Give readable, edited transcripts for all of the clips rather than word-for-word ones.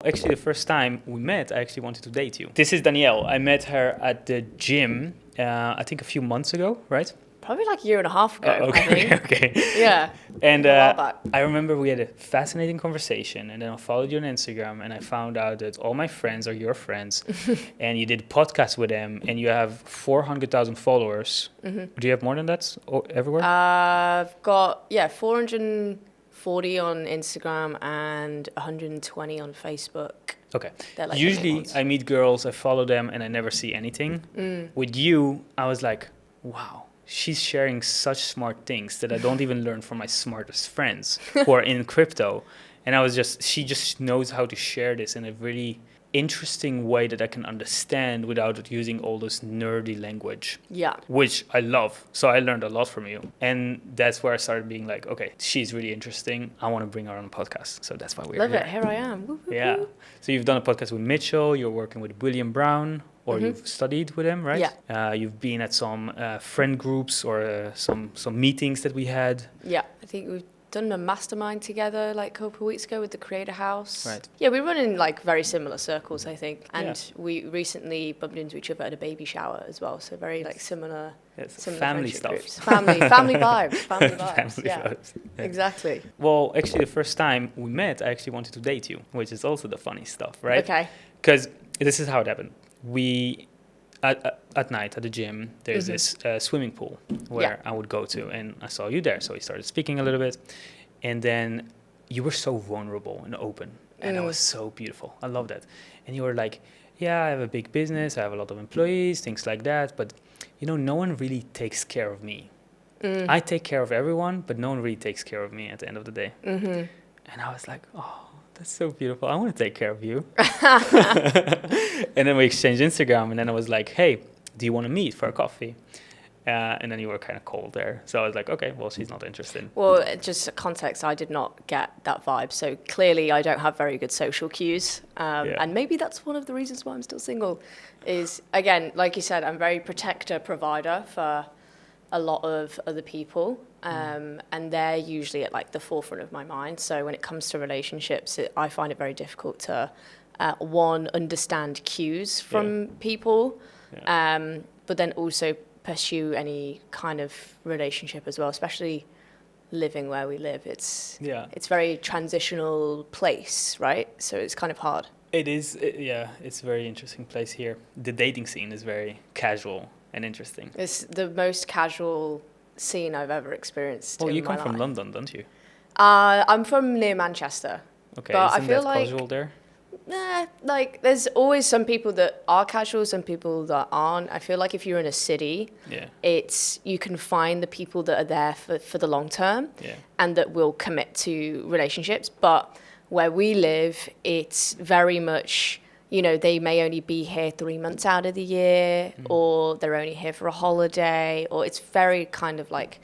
actually, the first time we met, I actually wanted to date you. This is Danielle. I met her at the gym, I think a few months ago, right? Probably like a year and a half ago, Okay, I think. okay. Yeah. And a while back. I remember we had a fascinating conversation, and then I followed you on Instagram, and I found out that all my friends are your friends, and you did podcasts with them, and you have 400,000 followers. Mm-hmm. Do you have more than that everywhere? I've got, 440 on Instagram and 120 on Facebook. Okay. They're like Usually I meet girls, I follow them, and I never see anything. With you, I was like, wow. She's sharing such smart things that I don't even learn from my smartest friends who are in crypto. And she just knows how to share this in a really interesting way that I can understand without using all this nerdy language. Yeah. Which I love. So I learned a lot from you. And that's where I started being like, okay, she's really interesting. I want to bring her on a podcast. So that's why we're Love here. it. Here I am. Woo, woo, Yeah. woo. So you've done a podcast with Mitchell. You're working with William Brown. Or you've studied with him, right? Yeah. You've been at some friend groups or some meetings that we had. Yeah. I think we've done a mastermind together like a couple of weeks ago with the Creator House. Right. Yeah, we run in like very similar circles, I think. And we recently bumped into each other at a baby shower as well. So very like similar. Similar family stuff. Groups. Family vibes. Family vibes. Family vibes. Yeah. Exactly. Well, actually, the first time we met, I actually wanted to date you, which is also the funny stuff, right? Okay. Because this is how it happened. We at night at the gym there's this swimming pool where I would go to, and I saw you there, so we started speaking a little bit, and then you were so vulnerable and open, and it was so beautiful. I love that. And you were like, yeah, I have a big business, I have a lot of employees, things like that, but no one really takes care of me. I take care of everyone, but no one really takes care of me at the end of the day. And I was like, oh, that's so beautiful. I want to take care of you. And then we exchanged Instagram, and then I was like, hey, do you want to meet for a coffee? And then you were kind of cold there. So I was like, okay, well, she's not interested. Well, just context, I did not get that vibe. So clearly I don't have very good social cues. And maybe that's one of the reasons why I'm still single is, again, like you said, I'm very protector, provider for a lot of other people. And they're usually at like the forefront of my mind. So when it comes to relationships, I find it very difficult to, one, understand cues from people, but then also pursue any kind of relationship as well, especially living where we live. It's very transitional place, right? So it's kind of hard. It is, it's a very interesting place here. The dating scene is very casual and interesting. It's the most casual scene I've ever experienced. Well, in you my come life. from London, don't you? I'm from near Manchester. Okay, but isn't I feel that like casual there? like there's always some people that are casual, some people that aren't. I feel like if you're in a city, you can find the people that are there for the long term and that will commit to relationships. But where we live, it's very much, they may only be here 3 months out of the year, or they're only here for a holiday, or it's very kind of like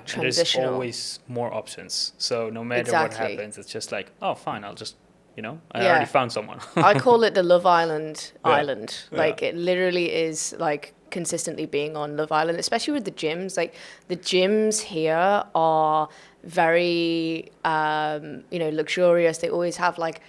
transitional. There's always more options. So no matter what happens, it's just like, oh, fine, I'll just, I already found someone. I call it the Love Island island. Like it literally is like consistently being on Love Island, especially with the gyms. Like the gyms here are very, luxurious. They always have like,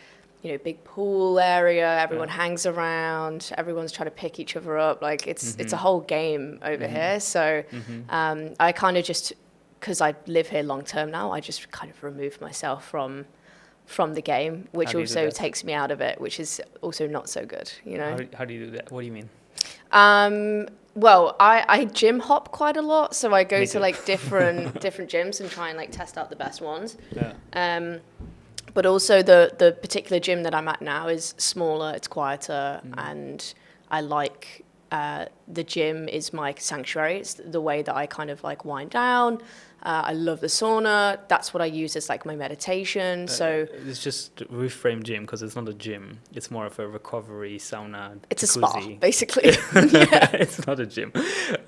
big pool area. Everyone hangs around. Everyone's trying to pick each other up. Like it's a whole game over here. So I kind of just, because I live here long term now, I just kind of remove myself from the game, which also takes me out of it, which is also not so good, How do you do that? What do you mean? Well, I gym hop quite a lot, so I go to like different gyms and try and like test out the best ones. But also the particular gym that I'm at now is smaller, it's quieter, and I like the gym is my sanctuary. It's the way that I kind of like wind down. I love the sauna. That's what I use as like my meditation. So it's just reframe gym, because it's not a gym. It's more of a recovery sauna. It's jacuzzi. a spa, basically. It's not a gym.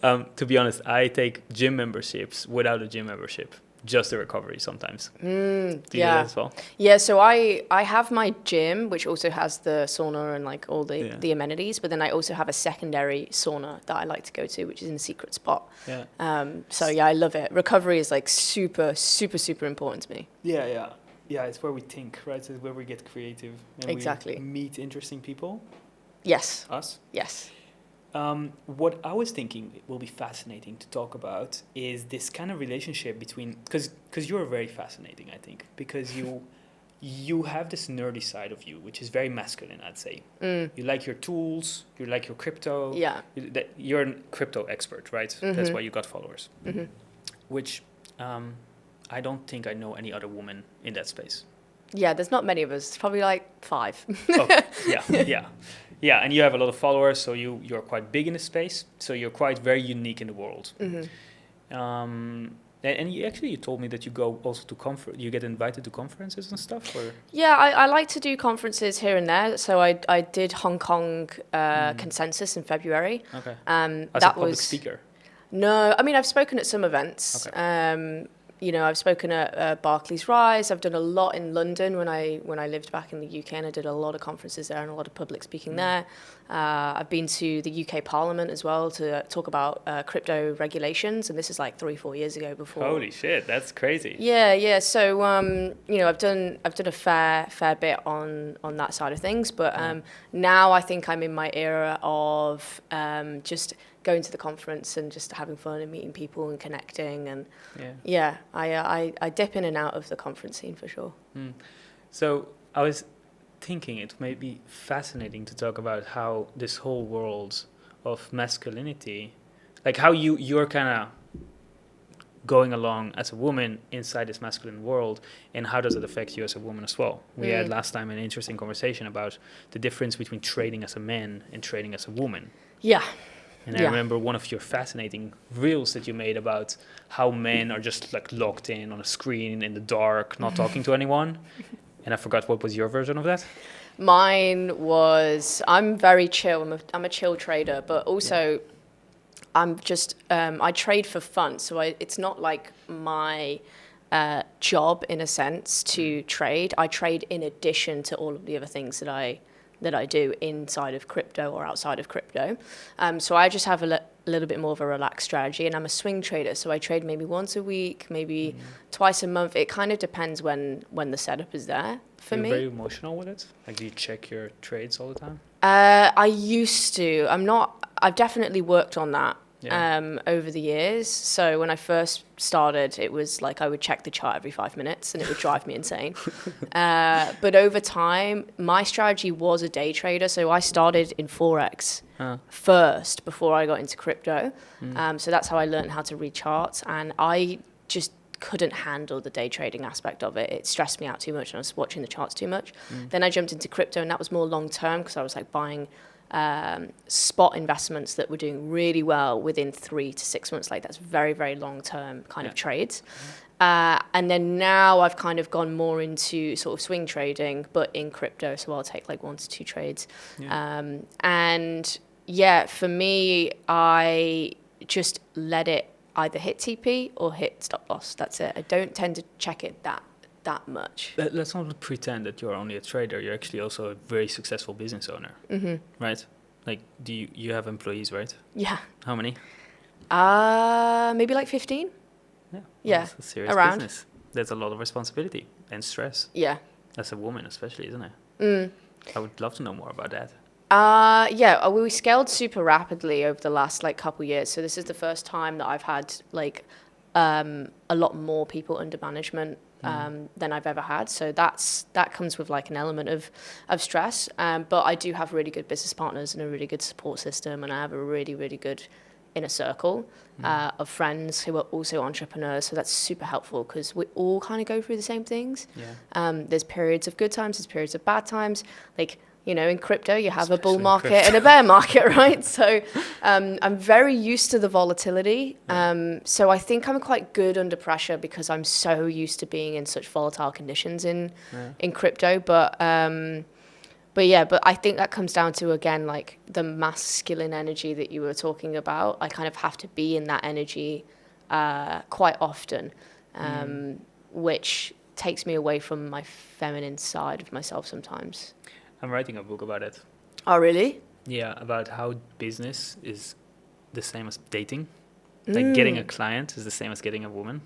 To be honest, I take gym memberships without a gym membership. Just the recovery sometimes. Do you do that as well? Yeah, so I have my gym, which also has the sauna and like all the amenities, but then I also have a secondary sauna that I like to go to, which is in a secret spot. So I love it. Recovery is like super, super, super important to me. Yeah. it's where we think, right? It's where we get creative and Exactly. we meet interesting people. Yes. Us. Yes. What I was thinking will be fascinating to talk about is this kind of relationship between, because you're very fascinating, I think, because you have this nerdy side of you, which is very masculine, I'd say. You like your tools, you like your crypto. Yeah. You're a crypto expert, right? That's why you got followers. Which I don't think I know any other woman in that space. Yeah, there's not many of us. It's probably like 5. Yeah, and you have a lot of followers, so you're quite big in the space. So you're quite very unique in the world. And you told me that you go also to you get invited to conferences and stuff, or? Yeah, I like to do conferences here and there. So I did Hong Kong Consensus in February. Okay. As a public speaker? No, I mean, I've spoken at some events. Okay. I've spoken at Barclays Rise. I've done a lot in London when I lived back in the UK, and I did a lot of conferences there and a lot of public speaking there. I've been to the UK Parliament as well to talk about crypto regulations, and this is like 3-4 years ago before. Holy shit, that's crazy. Yeah. So I've done a fair bit on that side of things, but now I think I'm in my era of just going to the conference and just having fun and meeting people and connecting, and I dip in and out of the conference scene for sure. So I was thinking it may be fascinating to talk about how this whole world of masculinity, like how you're kind of going along as a woman inside this masculine world, and how does it affect you as a woman as well. We had last time an interesting conversation about the difference between trading as a man and trading as a woman. And I remember one of your fascinating reels that you made about how men are just like locked in on a screen in the dark, not talking to anyone. And I forgot, what was your version of that? Mine was, I'm very chill. I'm a chill trader, but also I'm just, I trade for fun. So it's not like my job in a sense to trade. I trade in addition to all of the other things that I do inside of crypto or outside of crypto. So I just have a little bit more of a relaxed strategy, and I'm a swing trader. So I trade maybe once a week, maybe twice a month. It kind of depends when the setup is there for me. You're very emotional with it? Like, do you check your trades all the time? I used to. I've definitely worked on that. Yeah. Over the years. So when I first started, it was like I would check the chart every 5 minutes and it would drive me insane. But over time, my strategy was a day trader. So I started in Forex first before I got into crypto. So that's how I learned how to read charts. And I just couldn't handle the day trading aspect of it. It stressed me out too much and I was watching the charts too much. Then I jumped into crypto, and that was more long term because I was like buying spot investments that were doing really well within 3 to 6 months. Like, that's very, very long term kind of trades. And then now I've kind of gone more into sort of swing trading, but in crypto. So I'll take like 1 to 2 trades. And for me, I just let it either hit TP or hit stop loss. That's it. I don't tend to check it that much. Let's not pretend that you're only a trader. You're actually also a very successful business owner, right? Like, do you have employees, right? Yeah. How many? Maybe like 15. Yeah. That's a serious around. business. There's a lot of responsibility and stress. Yeah. As a woman, especially, isn't it? I would love to know more about that. We scaled super rapidly over the last like couple years. So this is the first time that I've had like a lot more people under management than I've ever had. So that comes with like an element of stress. But I do have really good business partners and a really good support system, and I have a really, really good inner circle of friends who are also entrepreneurs. So that's super helpful because we all kind of go through the same things. There's periods of good times, there's periods of bad times. Like, in crypto, you have a bull market and a bear market, right? So I'm very used to the volatility. So I think I'm quite good under pressure because I'm so used to being in such volatile conditions in crypto. But I think that comes down to, again, like the masculine energy that you were talking about. I kind of have to be in that energy quite often, which takes me away from my feminine side of myself sometimes. I'm writing a book about it. Oh, really? Yeah, about how business is the same as dating. Like, getting a client is the same as getting a woman.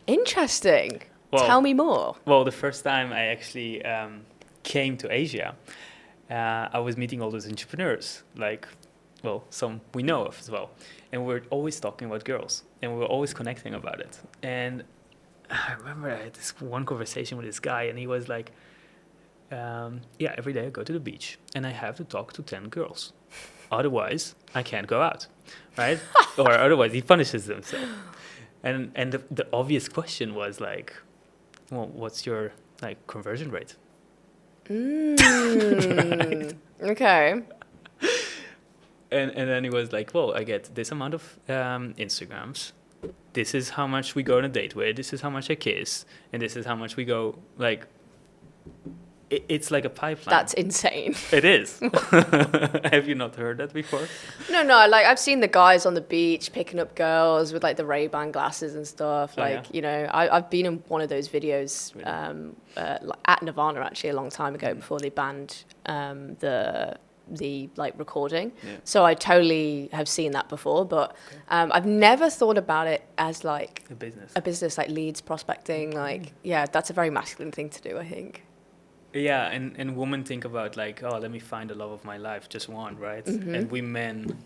Interesting. Well, tell me more. Well, the first time I actually came to Asia, I was meeting all those entrepreneurs, like, well, some we know of as well. And we're always talking about girls, and we were always connecting about it. And I remember I had this one conversation with this guy, and he was like, yeah, every day I go to the beach, and I have to talk to 10 girls. Otherwise, I can't go out, right? Or otherwise, he punishes himself. And the obvious question was like, well, what's your like conversion rate? Right. Okay. And then he was like, well, I get this amount of Instagrams. This is how much we go on a date with. This is how much I kiss. And this is how much we go, like, it's like a pipeline. That's insane. It is. Have you not heard that before? No, like I've seen the guys on the beach picking up girls with like the Ray-Ban glasses and stuff. I've been in one of those videos at Nirvana actually a long time ago before they banned the like recording. Yeah. So I totally have seen that before, but I've never thought about it as like a business like leads prospecting. Like, yeah, that's a very masculine thing to do, I think. Yeah, and women think about like, oh, let me find the love of my life, just one, right? Mm-hmm. And we men,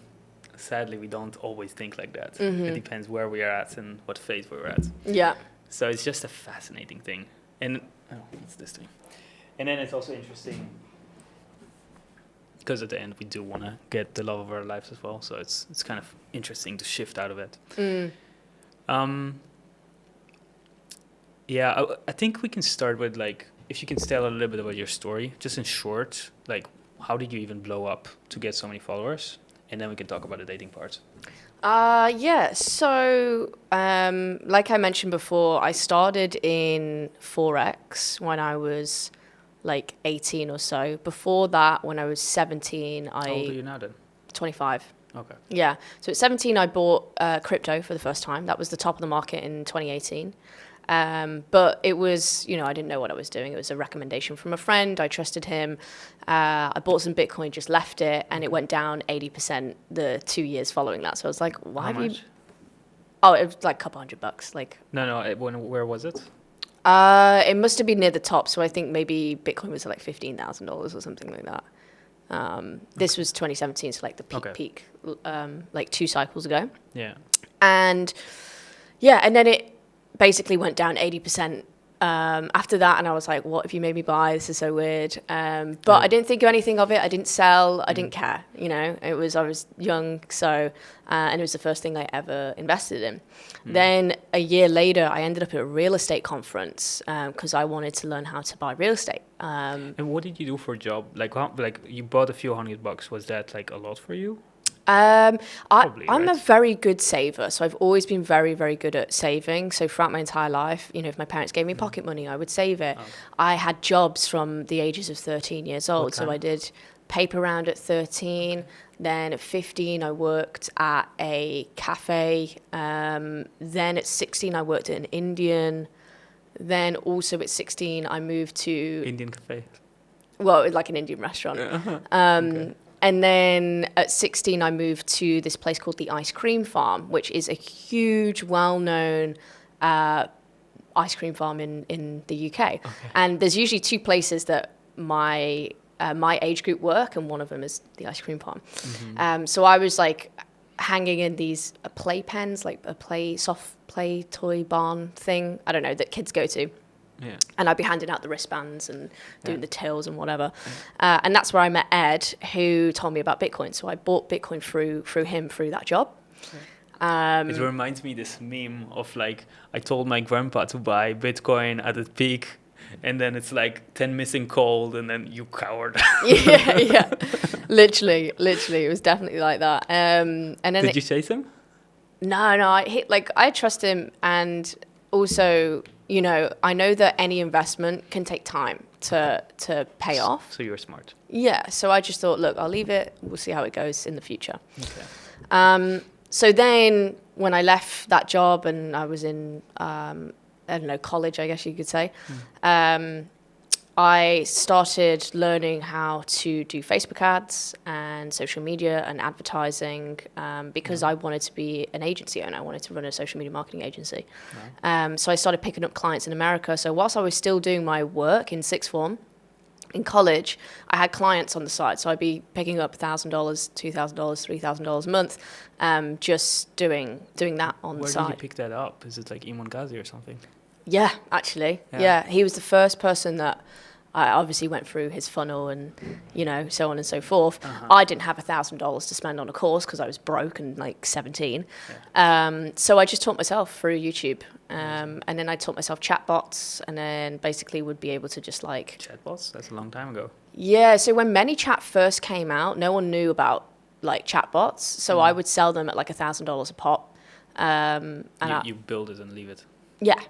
sadly, we don't always think like that. Mm-hmm. It depends where we are at and what phase we're at. Yeah. So it's just a fascinating thing. And, what's this thing? And then it's also interesting, because at the end we do want to get the love of our lives as well. So it's kind of interesting to shift out of it. Yeah, I think we can start with like, if you can tell a little bit about your story, just in short, like how did you even blow up to get so many followers? And then we can talk about the dating part. Yeah, so like I mentioned before, I started in Forex when I was like 18 or so. Before that, when I was 17, How old are you now then? 25. Okay. Yeah, so at 17, I bought crypto for the first time. That was the top of the market in 2018. But it was, I didn't know what I was doing. It was a recommendation from a friend. I trusted him. I bought some Bitcoin, just left it, and it went down 80% the 2 years following that. So I was like, why have you... Oh, it was like a couple $100. Like No. Where was it? It must have been near the top. So I think maybe Bitcoin was like $15,000 or something like that. This was 2017, so like the peak, like 2 cycles ago. Yeah. And then it basically went down 80% after that, and I was like, what have you made me buy? This is so weird. But I didn't think anything of it. I didn't sell. I didn't care. I was young, so and it was the first thing I ever invested in. Then a year later, I ended up at a real estate conference because I wanted to learn how to buy real estate. And what did you do for a job? Like you bought a few $100. Was that like a lot for you? I'm right? a very good saver, so I've always been very, very good at saving. So throughout my entire life, if my parents gave me pocket money, I would save it. Okay. I had jobs from the ages of 13 years old. So I did paper round at 13. Then at 15, I worked at a cafe. Then at 16, I worked at an Indian. Then also at 16, I moved to... Indian cafe? Well, like an Indian restaurant. Okay. And then at 16, I moved to this place called the Ice Cream Farm, which is a huge, well-known ice cream farm in the UK. Okay. And there's usually 2 places that my age group work, and one of them is the ice cream farm. Mm-hmm. So I was like hanging in these play pens, like a soft play toy barn thing, I don't know, that kids go to. Yeah. And I'd be handing out the wristbands and doing the tills and whatever. Yeah. And that's where I met Ed, who told me about Bitcoin. So I bought Bitcoin through him, through that job. It reminds me this meme of like, I told my grandpa to buy Bitcoin at its peak, and then it's like 10 missing cold, and then you coward. yeah. Literally. It was definitely like that. And then Did you chase him? No, I trust him, and also... I know that any investment can take time to pay off. So you're smart. Yeah. So I just thought, look, I'll leave it. We'll see how it goes in the future. Okay. So then when I left that job and I was in, college, I guess you could say, I started learning how to do Facebook ads and then social media and advertising, because I wanted to be an agency owner. I wanted to run a social media marketing agency. So I started picking up clients in America. So whilst I was still doing my work in sixth form, in college, I had clients on the side. So I'd be picking up $1,000, $2,000, $3,000 a month, just doing that on the side. Where did you pick that up? Is it like Imon Ghazi or something? Yeah, actually. Yeah. He was the first person that I obviously went through his funnel and, so on and so forth. I didn't have $1,000 to spend on a course because I was broke and like 17. So I just taught myself through YouTube. And then I taught myself chatbots, and then basically would be able to just like... Chatbots? That's a long time ago. Yeah, so when ManyChat first came out, no one knew about like chatbots. So I would sell them at like $1,000 a pop. And you build it and leave it. Yeah,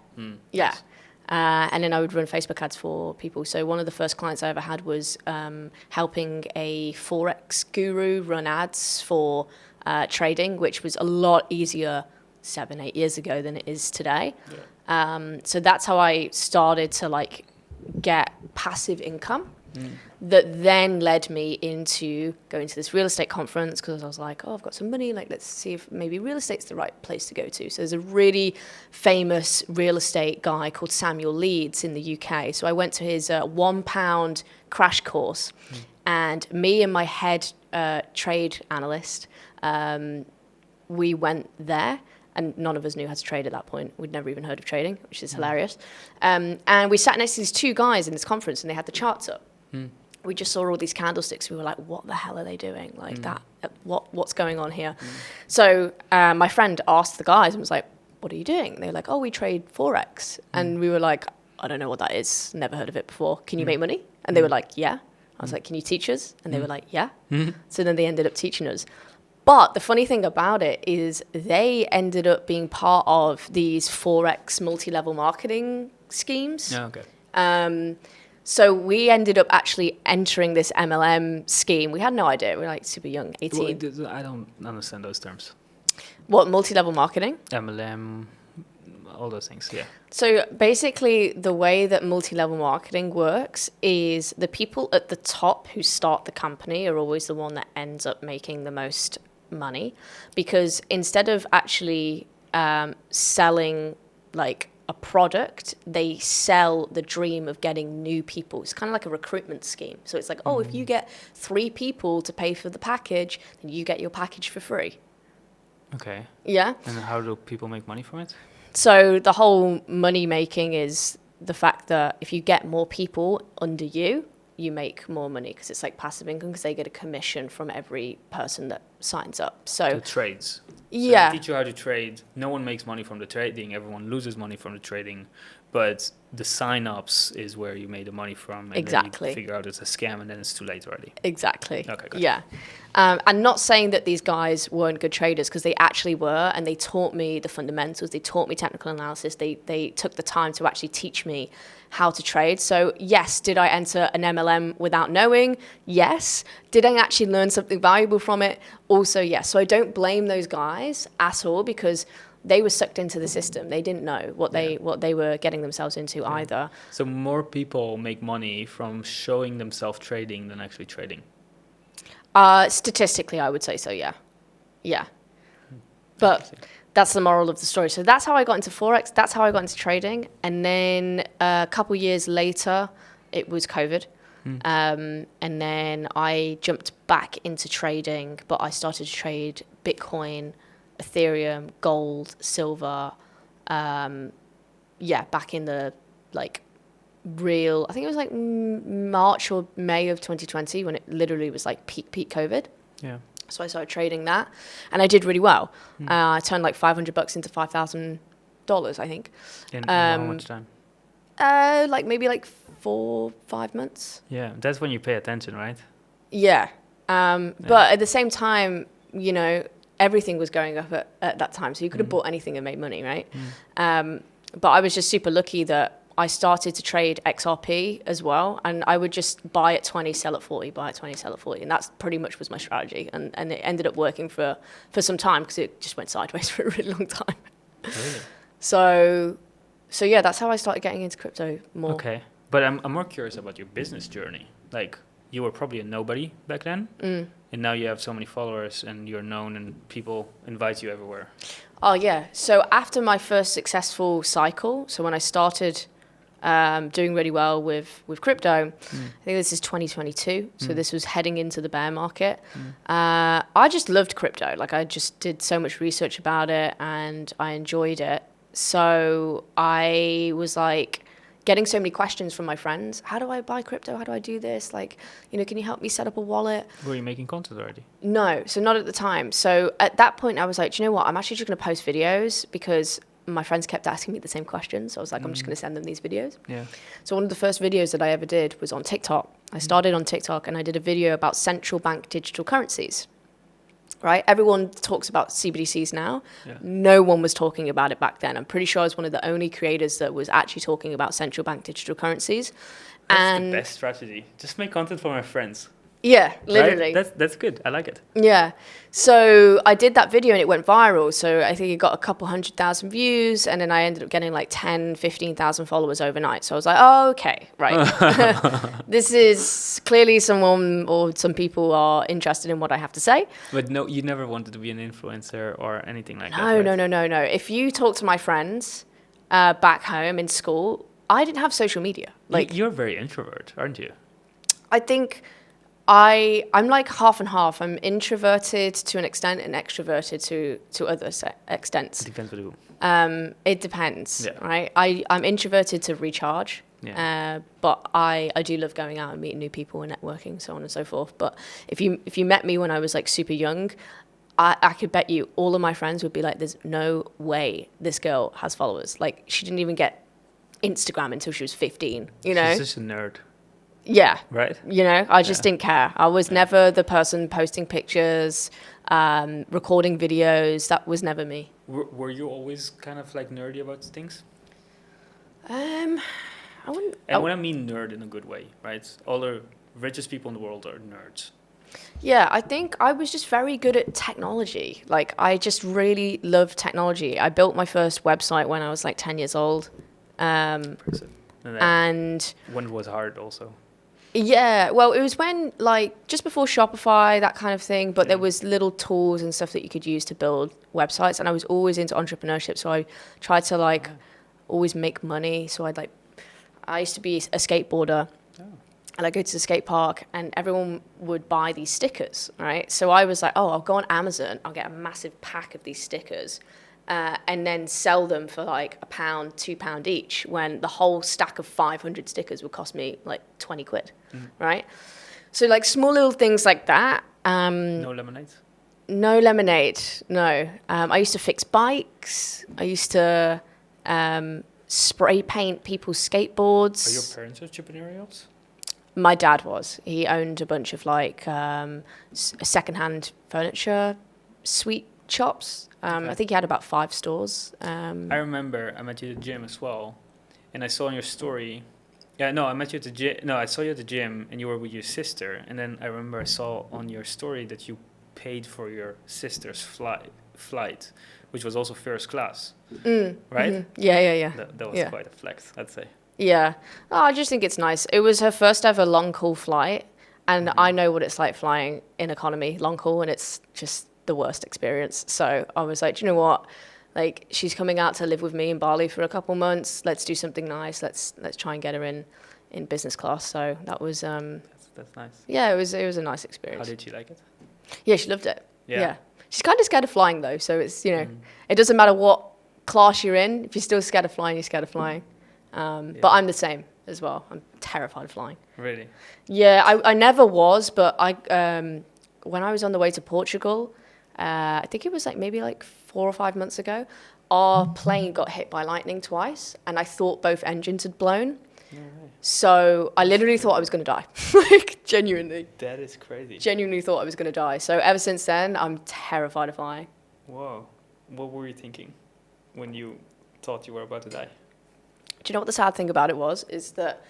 yeah. Nice. And then I would run Facebook ads for people. So one of the first clients I ever had was helping a Forex guru run ads for trading, which was a lot easier 7-8 years ago than it is today. So that's how I started to like get passive income. That then led me into going to this real estate conference, because I was like, I've got some money, like let's see if maybe real estate's the right place to go to. So there's a really famous real estate guy called Samuel Leeds in the UK. So I went to his £1 crash course, and me and my head trade analyst, we went there. And none of us knew how to trade at that point. We'd never even heard of trading, which is hilarious. And we sat next to these two guys in this conference, and they had the charts up. We just saw all these candlesticks. We were like, what the hell are they doing? Like that, what's going on here? So my friend asked the guys and was like, what are you doing? They were like, we trade Forex. And we were like, I don't know what that is. Never heard of it before. Can you make money? And they were like, yeah. I was like, can you teach us? And they were like, yeah. So then they ended up teaching us. But the funny thing about it is they ended up being part of these Forex multi-level marketing schemes. Yeah, okay. So we ended up actually entering this MLM scheme. We had no idea. We were like super young, 18. Well, I don't understand those terms. What, multi-level marketing? MLM, all those things, yeah. So basically the way that multi-level marketing works is the people at the top who start the company are always the one that ends up making the most money, because instead of actually selling like a product, they sell the dream of getting new people. It's kind of like a recruitment scheme. So it's like, if you get 3 people to pay for the package, then you get your package for free. Okay. Yeah. And how do people make money from it? So the whole money making is the fact that if you get more people under you, you make more money, because it's like passive income, because they get a commission from every person that signs up. So trades. Yeah. So they teach you how to trade. No one makes money from the trading. Everyone loses money from the trading. But the sign-ups is where you made the money from. And exactly. Then you figure out it's a scam, and then it's too late already. Exactly. Okay, good. Yeah. And not saying that these guys weren't good traders, because they actually were, and they taught me the fundamentals. They taught me technical analysis. They took the time to actually teach me how to trade. So yes, did I enter an MLM without knowing? Yes. Did I actually learn something valuable from it? Also yes. So I don't blame those guys at all, because they were sucked into the system. They didn't know what they were getting themselves into either. So more people make money from showing themselves trading than actually trading. Statistically, I would say so, yeah. Yeah. But that's the moral of the story. So that's how I got into Forex. That's how I got into trading. And then a couple years later, it was COVID. And then I jumped back into trading, but I started to trade Bitcoin, Ethereum, gold, silver. Back in the I think it was like March or May of 2020, when it literally was like peak COVID. Yeah. So I started trading that, and I did really well. I turned like $500 into $5,000, I think. In how much time? Maybe 4-5 months. Yeah, that's when you pay attention, right? Yeah. But at the same time, everything was going up at that time, so you could have bought anything and made money, right? But I was just super lucky that I started to trade XRP as well, and I would just buy at 20, sell at 40, buy at 20, sell at 40, and that's pretty much was my strategy, and it ended up working for some time, because it just went sideways for a really long time. Really? So that's how I started getting into crypto more. Okay, but I'm more curious about your business journey. Like, you were probably a nobody back then, and now you have so many followers and you're known and people invite you everywhere. Oh yeah. So after my first successful cycle, so when I started doing really well with crypto, I think this is 2022. So this was heading into the bear market. I just loved crypto. Like I just did so much research about it and I enjoyed it. So I was like getting so many questions from my friends. How do I buy crypto? How do I do this? Like, you know, can you help me set up a wallet? Were you making content already? No, so not at the time. So at that point, I was like, do you know what? I'm actually just going to post videos because my friends kept asking me the same questions. So I was like, I'm just going to send them these videos. Yeah. So one of the first videos that I ever did was on TikTok. I started on TikTok and I did a video about central bank digital currencies. Right? Everyone talks about CBDCs now. Yeah. No one was talking about it back then. I'm pretty sure I was one of the only creators that was actually talking about central bank digital currencies. That's the best strategy. Just make content for my friends. Yeah, literally. Right? That's good. I like it. Yeah. So I did that video and it went viral. So I think it got a couple 100,000 views and then I ended up getting like 10, 15,000 followers overnight. So I was like, oh, okay, right. This is clearly someone or some people are interested in what I have to say. But no, you never wanted to be an influencer or anything like that, right? No. If you talk to my friends back home in school, I didn't have social media. Like you're very introvert, aren't you? I think I'm like half and half. I'm introverted to an extent and extroverted to other extents. It depends on who. It depends, right? I'm introverted to recharge, but I do love going out and meeting new people and networking, so on and so forth. But if you met me when I was like super young, I could bet you all of my friends would be like, there's no way this girl has followers. Like she didn't even get Instagram until she was 15, you know? She's just a nerd. Yeah. Right. You know, I just didn't care. I was never the person posting pictures, recording videos. That was never me. Were you always kind of like nerdy about things? I wouldn't. And when I mean nerd in a good way, right? All the richest people in the world are nerds. Yeah, I think I was just very good at technology. Like, I just really loved technology. I built my first website when I was like 10 years old. Impressive. And when it was hard also. Yeah, well, it was when, like, just before Shopify, that kind of thing, but there was little tools and stuff that you could use to build websites, and I was always into entrepreneurship, so I tried to, like, always make money, so I used to be a skateboarder, and I'd go to the skate park, and everyone would buy these stickers, right? So I was like, oh, I'll go on Amazon, I'll get a massive pack of these stickers, and then sell them for like £1, £2 each, when the whole stack of 500 stickers would cost me like 20 quid, right? So like small little things like that. No lemonade? No lemonade, no. I used to fix bikes. I used to spray paint people's skateboards. Are your parents entrepreneurials? My dad was. He owned a bunch of like secondhand furniture suite shops. I think he had about 5 stores. I remember I met you at the gym as well, and I saw on your story. Yeah, no, I met you at the gym. No, I saw you at the gym, and you were with your sister. And then I remember I saw on your story that you paid for your sister's flight, which was also first class, right? Mm-hmm. Yeah. That was quite a flex, I'd say. Yeah. Oh, I just think it's nice. It was her first ever long haul flight, and I know what it's like flying in economy long haul, and it's just the worst experience. So I was like, do you know what? Like, she's coming out to live with me in Bali for a couple months. Let's do something nice. Let's try and get her in business class. So that was that's nice. Yeah, it was a nice experience. How did she like it? Yeah, she loved it. Yeah. She's kind of scared of flying though, so it's, you know, it doesn't matter what class you're in. If you're still scared of flying, you're scared of flying. But I'm the same as well. I'm terrified of flying. Really? Yeah, I never was, but when I was on the way to Portugal, I think it was like maybe like 4 or 5 months ago, our plane got hit by lightning twice, and I thought both engines had blown. No way. So I literally thought I was going to die. Like, genuinely. That is crazy. Genuinely thought I was going to die. So ever since then, I'm terrified of flying. Whoa. What were you thinking when you thought you were about to die? Do you know what the sad thing about it was? Is that,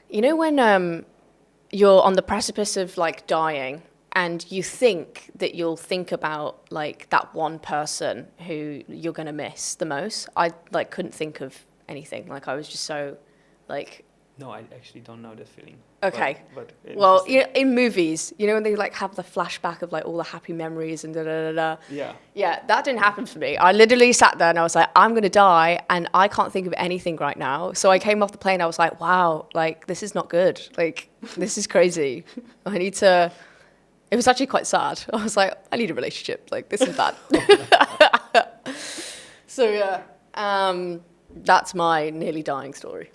you know, when you're on the precipice of like dying, and you think that you'll think about like that one person who you're going to miss the most. I like couldn't think of anything. Like I was just so like... No, I actually don't know that feeling. Okay. But Well, in movies, when they like have the flashback of like all the happy memories and da da da da. Yeah. Yeah, that didn't happen for me. I literally sat there and I was like, I'm gonna die, and I can't think of anything right now. So I came off the plane. I was like, wow, like this is not good. Like this is crazy. I need to. It was actually quite sad. I was like, I need a relationship. Like this is bad. So yeah. That's my nearly dying story.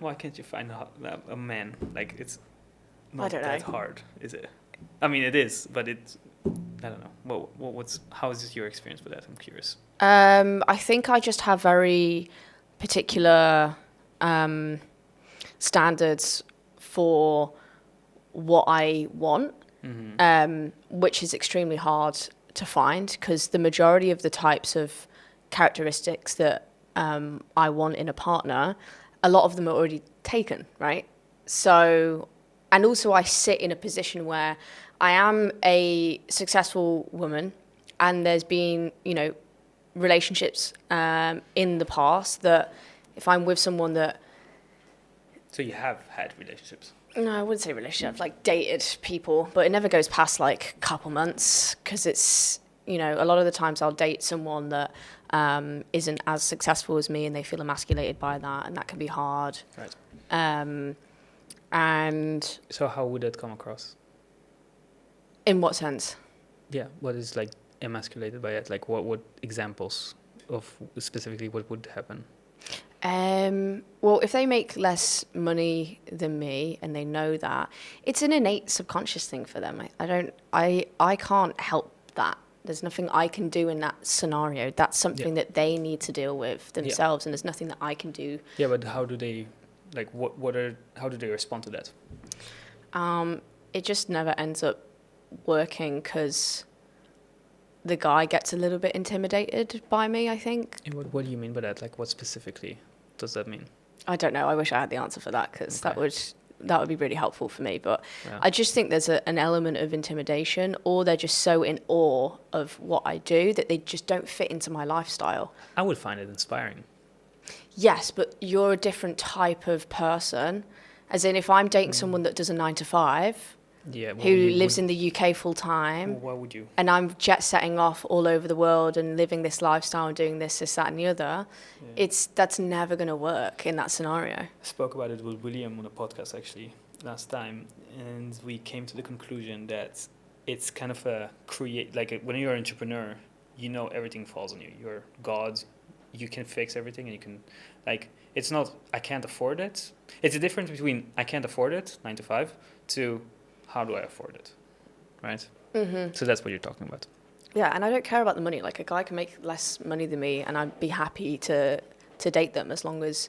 Why can't you find a man? Like, it's I not don't that know. hard, is it? I mean, it is, but it's, I don't know. How is your experience with that? I'm curious. I think I just have very particular standards for what I want, which is extremely hard to find because the majority of the types of characteristics that I want in a partner, a lot of them are already taken, right? So, and also I sit in a position where I am a successful woman and there's been, relationships in the past that if I'm with someone that... So you have had relationships? No, I wouldn't say relationship. I've like dated people, but it never goes past like a couple months because it's, a lot of the times I'll date someone that isn't as successful as me and they feel emasculated by that, and that can be hard. Right. And so how would that come across? In what sense? Yeah, what is like emasculated by it? Like what examples of specifically what would happen? Well, if they make less money than me and they know that, it's an innate subconscious thing for them. I can't help that. There's nothing I can do in that scenario. That's something that they need to deal with themselves, and there's nothing that I can do. Yeah, but how do they, like, how do they respond to that? It just never ends up working because the guy gets a little bit intimidated by me, I think. And what do you mean by that? Like, what specifically does that mean? I don't know. I wish I had the answer for that because that would be really helpful for me. But yeah. I just think there's an element of intimidation, or they're just so in awe of what I do that they just don't fit into my lifestyle. I would find it inspiring. Yes, but you're a different type of person. As in, if I'm dating someone that does a 9 to 5, who lives in the UK full time, well, why would you? And I'm jet setting off all over the world and living this lifestyle and doing this, that, and the other, that's never going to work in that scenario. I spoke about it with William on a podcast actually last time, and we came to the conclusion that it's kind of when you're an entrepreneur, everything falls on you. You're God. You can fix everything, and you can, it's not I can't afford it. It's a difference between I can't afford it, 9 to 5, to how do I afford it, right? Mm-hmm. So that's what you're talking about. Yeah, and I don't care about the money. Like, a guy can make less money than me, and I'd be happy to date them as long as,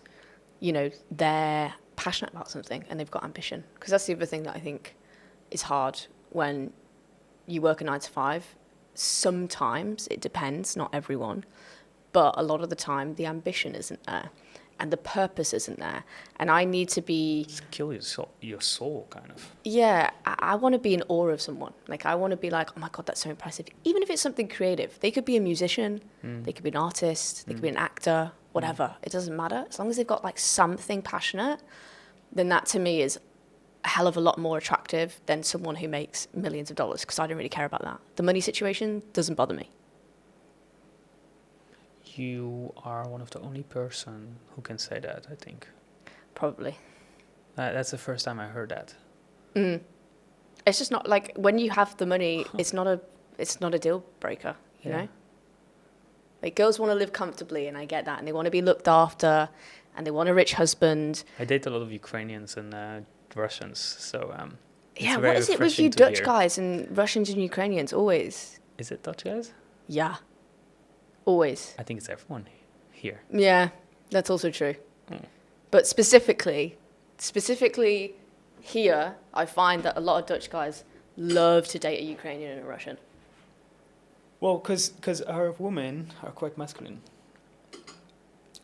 they're passionate about something and they've got ambition. Because that's the other thing that I think is hard when you work a 9 to 5. Sometimes it depends, not everyone, but a lot of the time the ambition isn't there. And the purpose isn't there. And I need to be... Just kill your soul, kind of. Yeah, I want to be in awe of someone. Like, I want to be like, oh my God, that's so impressive. Even if it's something creative. They could be a musician, they could be an artist, they could be an actor, whatever. It doesn't matter. As long as they've got, like, something passionate, then that, to me, is a hell of a lot more attractive than someone who makes millions of dollars, because I don't really care about that. The money situation doesn't bother me. You are one of the only person who can say that, I think. Probably. That's the first time I heard that. It's just not like when you have the money, it's not a deal breaker, you know? Like, girls want to live comfortably, and I get that, and they want to be looked after, and they want a rich husband. I date a lot of Ukrainians and Russians, so yeah, what is it with you Dutch guys and Russians and Ukrainians always? Is it Dutch guys? Yeah. Always. I think it's everyone here. Yeah, that's also true. But specifically here, I find that a lot of Dutch guys love to date a Ukrainian and a Russian. Well, because our women are quite masculine.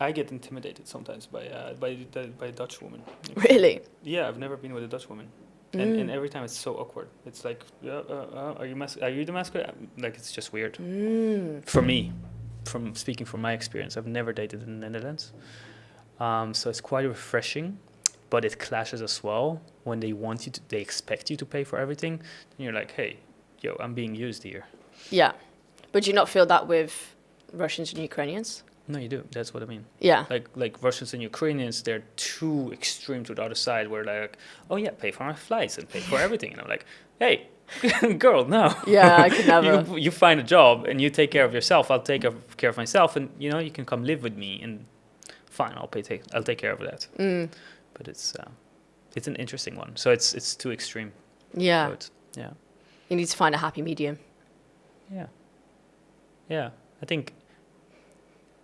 I get intimidated sometimes by a Dutch woman. Really? Yeah, I've never been with a Dutch woman. And every time it's so awkward. It's like, are you the masculine? Like, it's just weird. For me. From speaking from my experience, I've never dated in the Netherlands, so it's quite refreshing. but it clashes as well when they expect you to pay for everything. And you're like, hey, yo, I'm being used here. Yeah. But do you not feel that with Russians and Ukrainians? No, you do. That's what I mean. Yeah. Like Russians and Ukrainians, they're too extreme to the other side where they're like, oh yeah, pay for my flights and pay for everything. And I'm like, hey, girl, no. Yeah, I could never. You find a job and you take care of yourself. I'll take care of myself, and you can come live with me, and fine, I'll take care of that. But it's an interesting one. So it's too extreme. Yeah. But, yeah. You need to find a happy medium. Yeah. Yeah. I think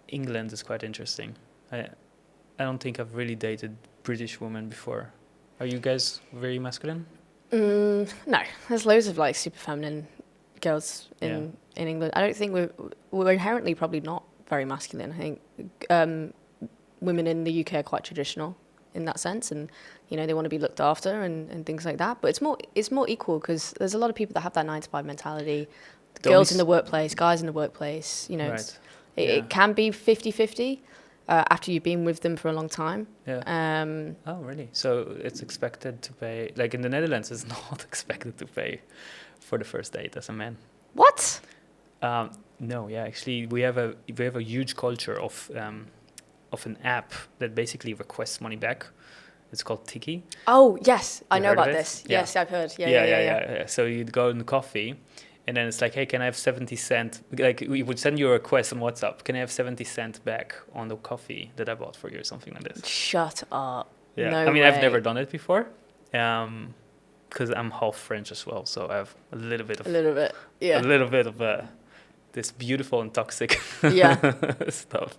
England is quite interesting. I don't think I've really dated British women before. Are you guys very masculine? No, there's loads of like super feminine girls in England. I don't think we're inherently probably not very masculine. I think women in the UK are quite traditional in that sense, and they want to be looked after and things like that. But it's more equal because there's a lot of people that have that 9 to 5 mentality. Girls in the workplace, guys in the workplace. Right. It can be 50-50 after you've been with them for a long time. Yeah. Oh, really? So it's expected to pay, like in the Netherlands, it's not expected to pay for the first date as a man. What? No, yeah, actually, we have a huge culture of an app that basically requests money back. It's called Tiki. Oh, yes, I You know heard of about it? this. Yeah. Yes, I've heard. Yeah. So you'd go in coffee, and then it's like, hey, can I have 70 cents? Like, we would send you a request on WhatsApp. Can I have 70 cents back on the coffee that I bought for you or something like this? Shut up. Yeah. No I mean, way. I've never done it before because I'm half French as well. So I have a little bit of this beautiful and toxic stuff.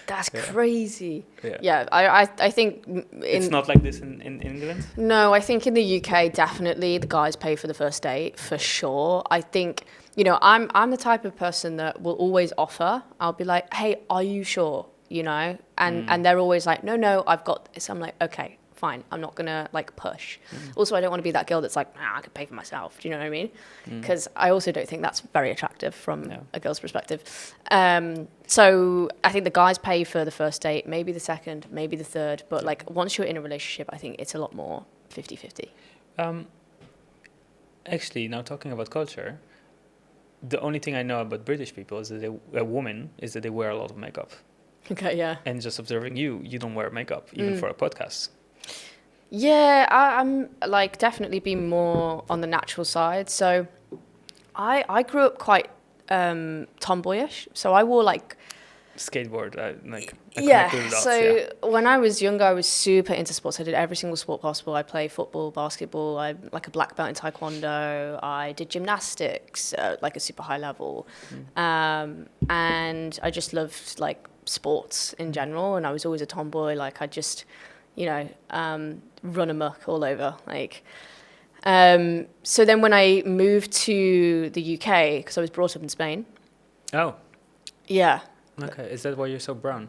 That's crazy. Yeah. I think... It's not like this in England? No, I think in the UK, definitely the guys pay for the first date, for sure. I think, I'm the type of person that will always offer. I'll be like, hey, are you sure? And they're always like, no, I've got this. I'm like, okay, fine. I'm not going to push. Also, I don't want to be that girl that's like, I can pay for myself. Do you know what I mean? Because I also don't think that's very attractive from a girl's perspective. So I think the guys pay for the first date, maybe the second, maybe the third. But once you're in a relationship, I think it's a lot more 50-50. Actually, now talking about culture, the only thing I know about British people is that they wear a lot of makeup. Okay, yeah. And just observing you don't wear makeup, even for a podcast. Yeah, I'm definitely being more on the natural side. So I grew up quite tomboyish. So I wore skateboard, so when I was younger, I was super into sports. I did every single sport possible. I played football, basketball. I'm like a black belt in taekwondo. I did gymnastics, like a super high level. And I just loved sports in general. And I was always a tomboy. I just, run amok all over. So then when I moved to the UK, because I was brought up in Spain. Oh. Yeah. Okay, is that why you're so brown?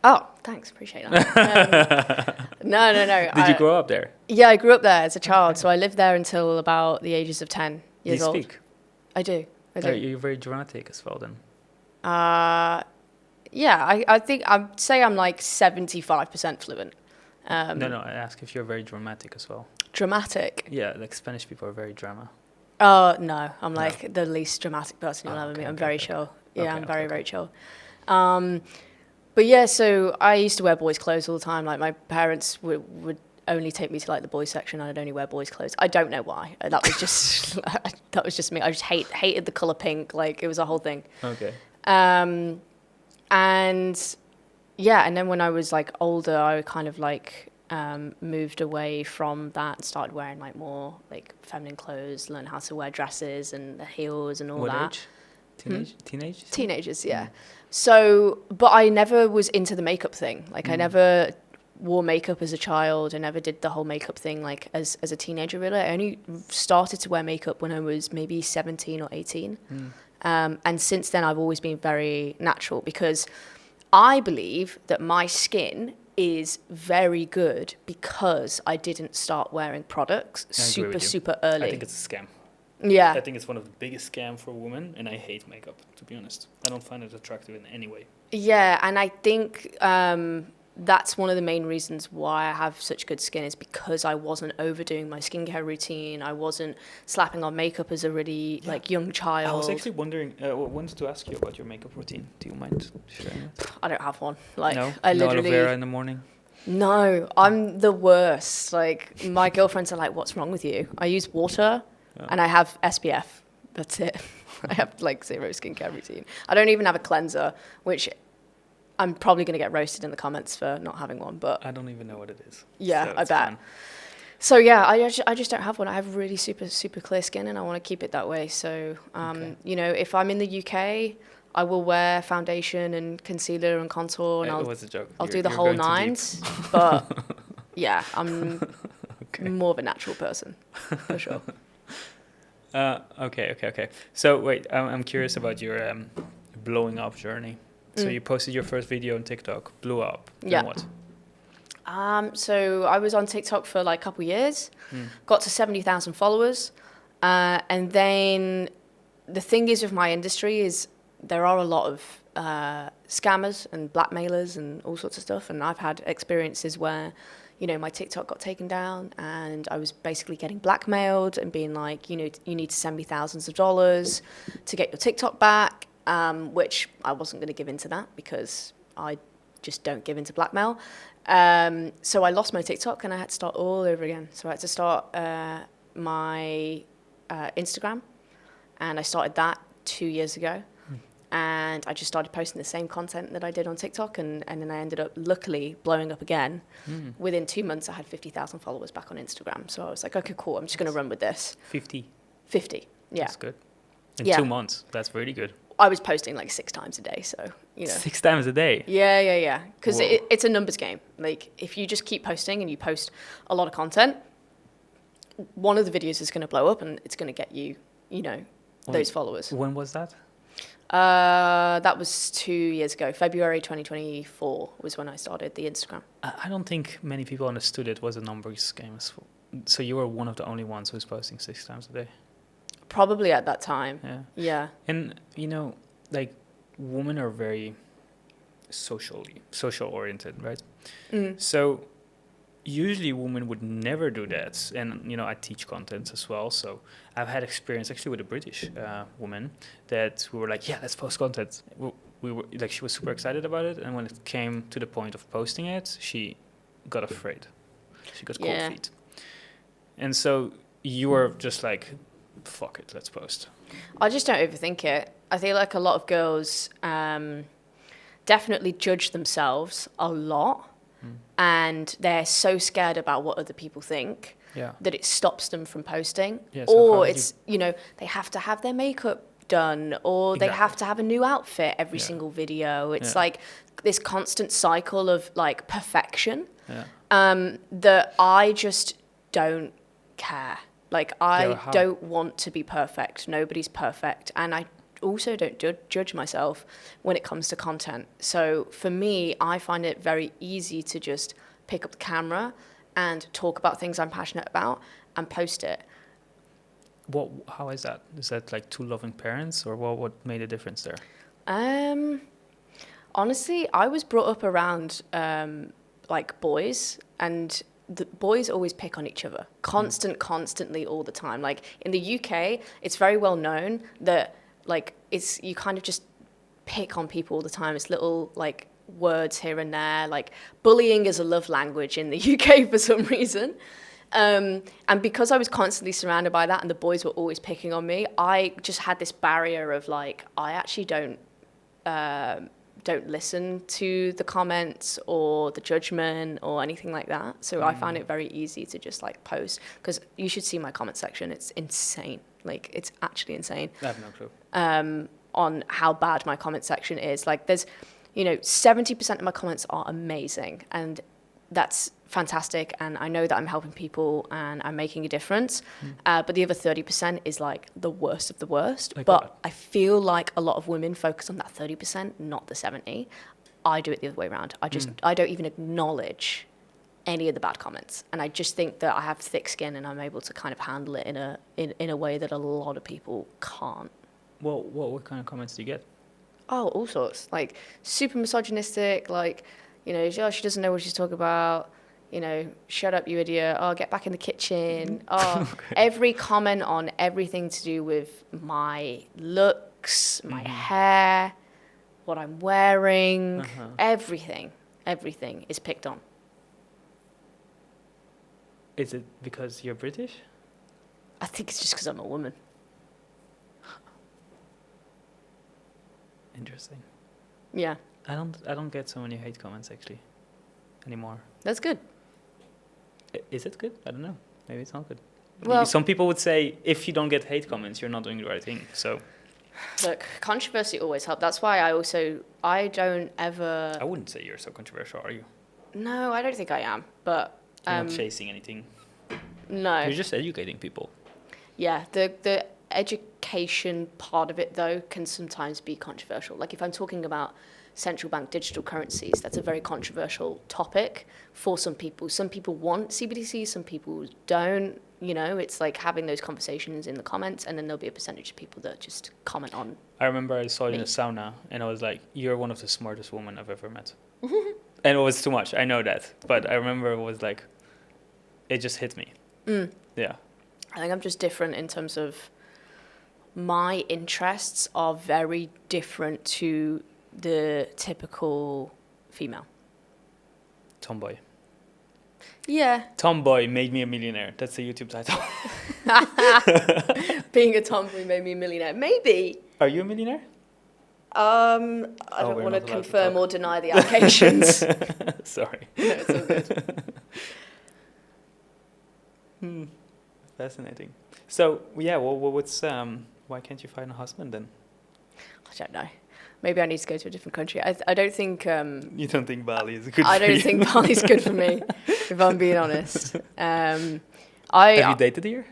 Oh, thanks, appreciate that. No. Did you grow up there? Yeah, I grew up there as a child, so I lived there until about the ages of 10 years old. Do you speak? I do. You're very dramatic as well then. Yeah, I think I'd say I'm 75% fluent. No, I ask if you're very dramatic as well. Dramatic? Yeah, Spanish people are very drama. Oh, no, I'm the least dramatic person you'll ever meet. I'm very chill. Yeah, I'm very, very chill. But yeah, so I used to wear boys' clothes all the time. My parents would only take me to the boys' section, and I'd only wear boys' clothes. I don't know why. That was just me. I just hated the color pink. It was a whole thing. Okay. And then when I was older, I kind of moved away from that and started wearing more feminine clothes, learned how to wear dresses and the heels and all that. What age? Teenage? Teenagers, yeah. So, but I never was into the makeup thing. I never wore makeup as a child. I never did the whole makeup thing as a teenager, really. I only started to wear makeup when I was maybe 17 or 18. And since then, I've always been very natural because I believe that my skin is very good because I didn't start wearing products super early. I think it's a scam. Yeah. I think it's one of the biggest scams for women, and I hate makeup, to be honest. I don't find it attractive in any way. Yeah, and I think that's one of the main reasons why I have such good skin, is because I wasn't overdoing my skincare routine. I wasn't slapping on makeup as a really like young child. I was actually wondering, wanted to ask you about your makeup routine. Do you mind sharing it? I don't have one. Like, No? I No literally, aloe vera in the morning? No, I'm the worst. Like, my girlfriends are like, "What's wrong with you?" I use water and I have SPF. That's it. I have like zero skincare routine. I don't even have a cleanser, which I'm probably going to get roasted in the comments for not having one, but I don't even know what it is. yeah, So I it's bet. fine. So yeah, I just don't have one. I have really super clear skin, and I want to keep it that way. So Okay. you know, if I'm in the UK, I will wear foundation and concealer and contour, and It was a joke. I'll do the You're whole going too deep. nines. But yeah, I'm Okay. more of a natural person for sure. Okay. So wait, I'm curious about your blowing up journey. So you posted your first video on TikTok, blew up. Yeah. Then what? So I was on TikTok for like a couple years, got to 70,000 followers, and then the thing is with my industry is there are a lot of scammers and blackmailers and all sorts of stuff, and I've had experiences where, you know, my TikTok got taken down and I was basically getting blackmailed and being like, you know, you need to send me thousands of dollars to get your TikTok back, which I wasn't going to give into that because I just don't give into blackmail. So I lost my TikTok and I had to start all over again. So I had to start my Instagram, and I started that 2 years ago. And I just started posting the same content that I did on TikTok, and then I ended up luckily blowing up again. Within 2 months, I had 50,000 followers back on Instagram. So I was like, okay, cool, I'm just going to run with this. 50. 50, yeah. That's good. In Yeah. 2 months. That's really good. I was posting like 6 times a day, so, you know. 6 times a day? Yeah. Because Whoa. it's a numbers game. Like, if you just keep posting and you post a lot of content, one of the videos is going to blow up and it's going to get you, you know, those followers. When was that? That was 2 years ago. February 2024 was when I started the Instagram. I don't think many people understood it was a numbers game. So you were one of the only ones who's posting 6 times a day. Probably at that time. Yeah. Yeah. And, you know, like, women are very social oriented, right? So usually women would never do that. And, you know, I teach content as well. So I've had experience actually with a British woman that we were like, yeah, let's post content. We were like, she was super excited about it. And when it came to the point of posting it, she got afraid. She got cold feet. And so you were just like, fuck it, let's post. I just don't overthink it. I feel like a lot of girls definitely judge themselves a lot. And they're so scared about what other people think that it stops them from posting. Yeah, so or it's, you know, they have to have their makeup done, or they have to have a new outfit every single video. It's like this constant cycle of like perfection that I just don't care. Like, I don't want to be perfect. Nobody's perfect. And I also don't judge myself when it comes to content. So for me, I find it very easy to just pick up the camera and talk about things I'm passionate about and post it. How is that? Is that like 2 loving parents, or what made a difference there? Honestly, I was brought up around like boys, and the boys always pick on each other constantly all the time. Like, in the UK, it's very well known that like you kind of just pick on people all the time. It's little like words here and there. Like, bullying is a love language in the UK for some reason. And because I was constantly surrounded by that and the boys were always picking on me, I just had this barrier of like, I actually don't listen to the comments or the judgment or anything like that. So I found it very easy to just like post, because you should see my comment section. It's insane. Like, it's actually insane. I have no clue. On how bad my comment section is. Like, there's, you know, 70% of my comments are amazing, and that's fantastic, and I know that I'm helping people and I'm making a difference. But the other 30% is like the worst of the worst. Like but what? I feel like a lot of women focus on that 30%, not the 70. I do it the other way around. I don't even acknowledge any of the bad comments, and I just think that I have thick skin and I'm able to kind of handle it in a way that a lot of people can't. Well, what kind of comments do you get? Oh, all sorts. Like, super misogynistic, like, You know, oh, she doesn't know what she's talking about. You know, shut up, you idiot. Oh, get back in the kitchen. Oh, okay. Every comment on everything to do with my looks, my hair, what I'm wearing, everything is picked on. Is it because you're British? I think it's just because I'm a woman. Interesting. Yeah. I don't get so many hate comments actually anymore. That's good. Is it good? I don't know. Maybe it's not good. Well, some people would say if you don't get hate comments, you're not doing the right thing. So, look, controversy always helps. That's why I don't ever. I wouldn't say you're so controversial, are you? No, I don't think I am. But you're not chasing anything. No. You're just educating people. Yeah, the education part of it though can sometimes be controversial. Like if I'm talking about central bank digital currencies, that's a very controversial topic for some people. Some people want CBDC, some people don't. You know, it's like having those conversations in the comments, and then there'll be a percentage of people that just comment on. I remember I saw you in a sauna, and I was like, "You're one of the smartest women I've ever met." And it was too much. I know that, but I remember it was like, it just hit me. Yeah. I think I'm just different in terms of my interests are very different to the typical female. Tomboy. Yeah. Tomboy made me a millionaire. That's the YouTube title. Being a tomboy made me a millionaire. Maybe. Are you a millionaire? I don't want to confirm or deny the allegations. Sorry. No, it's all good. Fascinating. So, yeah, well, what's why can't you find a husband then? I don't know. Maybe I need to go to a different country. I don't think... you don't think Bali is good for you? I don't think Bali's good for me, if I'm being honest. Have you dated here?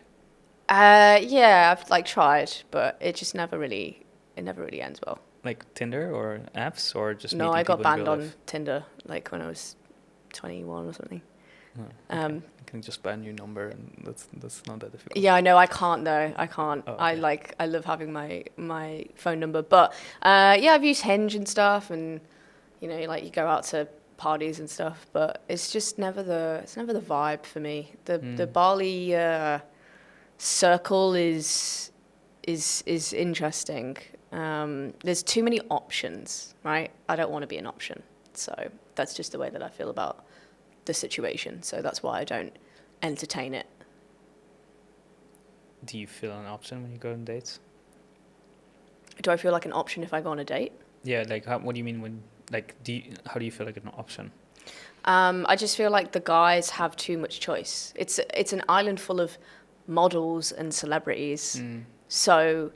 Yeah, I've tried, but it just never really ends well. Like Tinder or apps or just No, I got banned on Tinder when I was 21 or something. Oh, okay. You can just ban your number, and that's not that difficult. Yeah, I know. I can't though. I can't. Oh, okay. I love having my phone number, but yeah, I've used Hinge and stuff, and you go out to parties and stuff, but it's just never the vibe for me. The Bali circle is interesting. There's too many options, right? I don't want to be an option, so that's just the way that I feel about the situation. So that's why I don't entertain it. Do you feel an option when you go on dates? Do I feel like an option if I go on a date? Yeah, what do you mean when how do you feel like an option? I just feel like the guys have too much choice. It's an island full of models and celebrities. So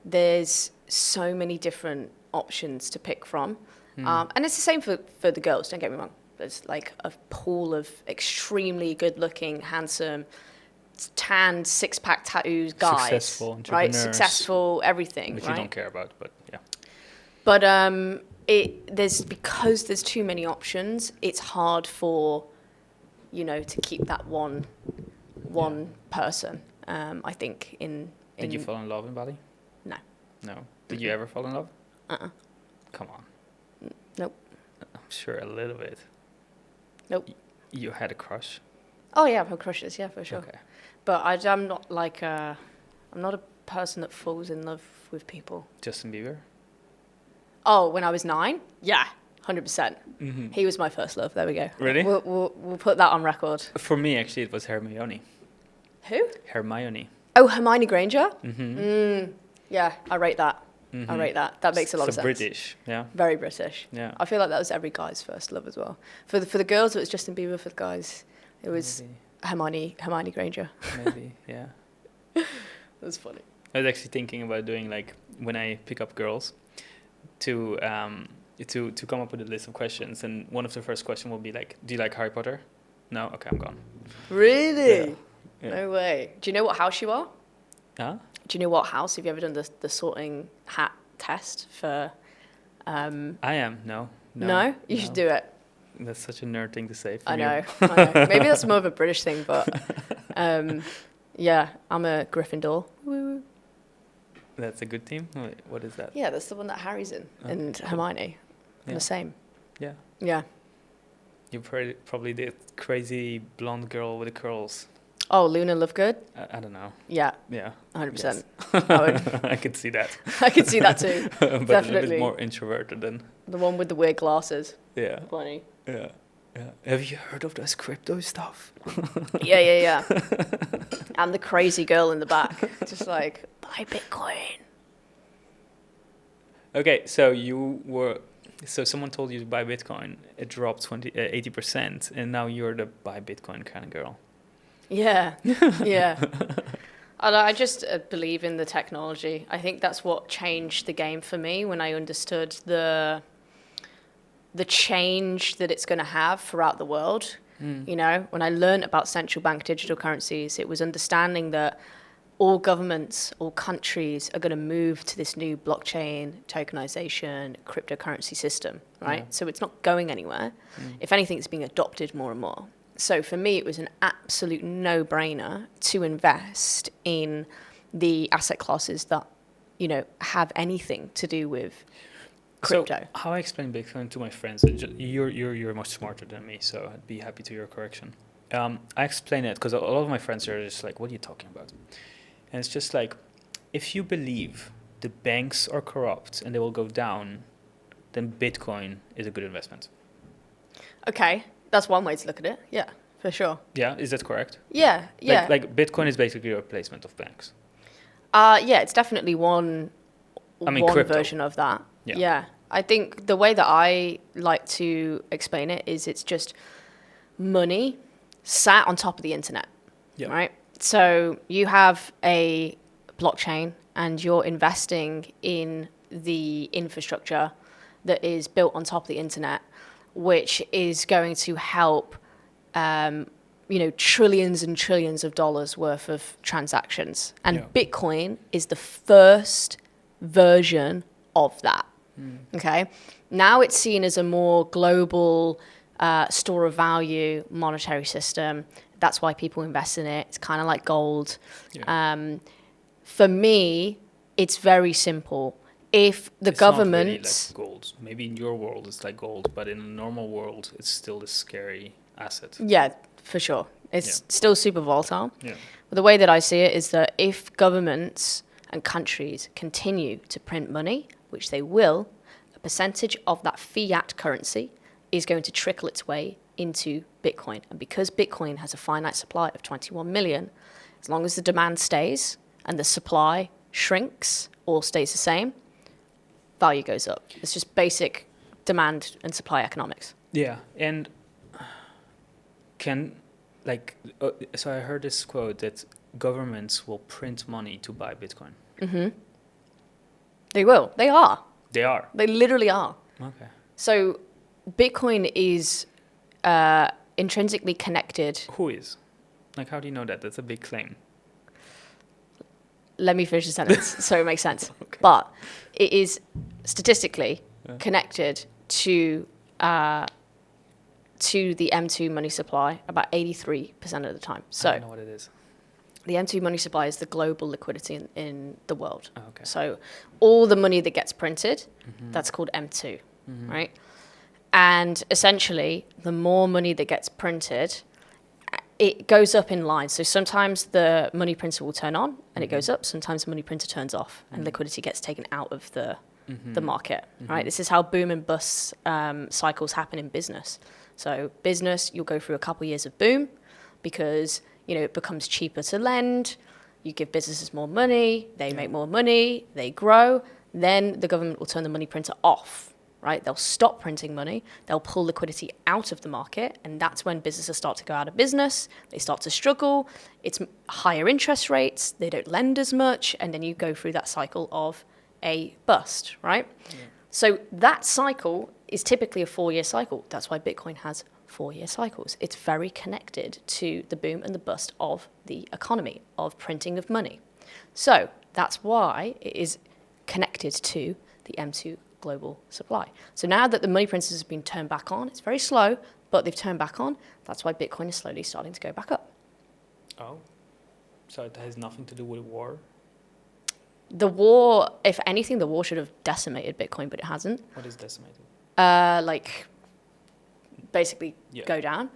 there's so many different options to pick from. And it's the same for the girls, don't get me wrong. There's a pool of extremely good-looking, handsome, tanned, six-pack tattoos guys. Successful entrepreneurs. Right? Successful, everything, which right? you don't care about, but yeah. But because there's too many options, it's hard for, to keep that one person. I think Did you fall in love in Bali? No. No. Did you ever fall in love? Come on. Nope. I'm sure a little bit. Nope. You had a crush? Oh yeah, I've had crushes, yeah, for sure. Okay. But I'm not I'm not a person that falls in love with people. Justin Bieber? Oh, when I was 9? Yeah, 100%. Mm-hmm. He was my first love. There we go. Really? We'll put that on record. For me, actually, it was Hermione. Who? Hermione. Oh, Hermione Granger? Mm-hmm. Yeah, I rate that. Mm-hmm. I rate that. That makes a lot of sense. British, yeah. Very British. Yeah. I feel like that was every guy's first love as well. For the girls, it was Justin Bieber. For the guys, it was Hermione Granger. Maybe, yeah. That's funny. I was actually thinking about doing when I pick up girls to come up with a list of questions, and one of the first questions will be do you like Harry Potter? No? Okay, I'm gone. Really? Yeah. No way. Do you know what house you are? Huh? Do you know what house? Have you ever done the sorting hat test for... I am. No? No? You should do it. That's such a nerd thing to say. I know. Maybe that's more of a British thing, but yeah, I'm a Gryffindor. Woo. That's a good team? What is that? Yeah, that's the one that Harry's in, and Hermione. Yeah. The same. Yeah. Yeah. You probably the crazy blonde girl with the curls. Oh, Luna Lovegood? I don't know. Yeah. Yeah. 100%. Yes. I would. I could see that. I could see that too. But Definitely. a little bit more introverted than. The one with the weird glasses. Yeah. Funny. Yeah. Yeah. Have you heard of this crypto stuff? Yeah. And the crazy girl in the back, just like, buy Bitcoin. Okay, so someone told you to buy Bitcoin. It dropped 80%, and now you're the buy Bitcoin kind of girl. Yeah. And I just believe in the technology. I think that's what changed the game for me when I understood the change that it's going to have throughout the world. You know, when I learned about central bank digital currencies, it was understanding that all governments, all countries are going to move to this new blockchain, tokenization, cryptocurrency system, right? Yeah. So it's not going anywhere. If anything, it's being adopted more and more. So for me, it was an absolute no-brainer to invest in the asset classes that, you know, have anything to do with crypto. So how I explain Bitcoin to my friends, you're much smarter than me, so I'd be happy to your correction. I explain it because a lot of my friends are just like, what are you talking about? And it's just like, if you believe the banks are corrupt and they will go down, then Bitcoin is a good investment. Okay, that's one way to look at it. Yeah, for sure. Yeah, is that correct? Yeah. Like Bitcoin is basically a replacement of banks. Yeah, it's definitely one crypto. version of that. Yeah. Yeah. I think the way that I like to explain it is it's just money sat on top of the internet, right? So you have a blockchain and you're investing in the infrastructure that is built on top of the internet, which is going to help, trillions and trillions of dollars worth of transactions. And Bitcoin is the first version of that. Okay. Now it's seen as a more global store of value monetary system. That's why people invest in it. It's kind of like gold. Yeah. For me, it's very simple. If the government... It's not really like gold. Maybe in your world it's like gold, but in a normal world it's still a scary asset. Yeah, for sure. It's still super volatile. Yeah. But the way that I see it is that if governments and countries continue to print money, which they will, a percentage of that fiat currency is going to trickle its way into Bitcoin. And because Bitcoin has a finite supply of 21 million, as long as the demand stays and the supply shrinks or stays the same, value goes up. It's just basic demand and supply economics. Yeah, and so I heard this quote that governments will print money to buy Bitcoin. Mm-hmm. They will. They are. They are. They literally are. Okay. So Bitcoin is intrinsically connected. Who is? Like, how do you know that? That's a big claim. Let me finish the sentence so it makes sense. Okay. But it is statistically connected to the M2 money supply about 83% of the time. So I don't know what it is. The M2 money supply is the global liquidity in the world. Oh, okay. So all the money that gets printed, that's called M2, right? And essentially, the more money that gets printed, it goes up in line. So sometimes the money printer will turn on and it goes up. Sometimes the money printer turns off and liquidity gets taken out of the market, right? This is how boom and bust cycles happen in business. So business, you'll go through a couple of years of boom because, it becomes cheaper to lend. You give businesses more money, they make more money, they grow. Then the government will turn the money printer off, right? They'll stop printing money. They'll pull liquidity out of the market. And that's when businesses start to go out of business. They start to struggle. It's higher interest rates. They don't lend as much. And then you go through that cycle of a bust, right? Yeah. So that cycle is typically a 4-year cycle. That's why Bitcoin has 4-year cycles. It's very connected to the boom and the bust of the economy, of printing of money. So that's why it is connected to the M2 global supply. So now that the money printers have been turned back on, it's very slow, but they've turned back on. That's why Bitcoin is slowly starting to go back up. Oh, so it has nothing to do with war? The war, if anything, the war should have decimated Bitcoin, but it hasn't. What is decimated? basically go down.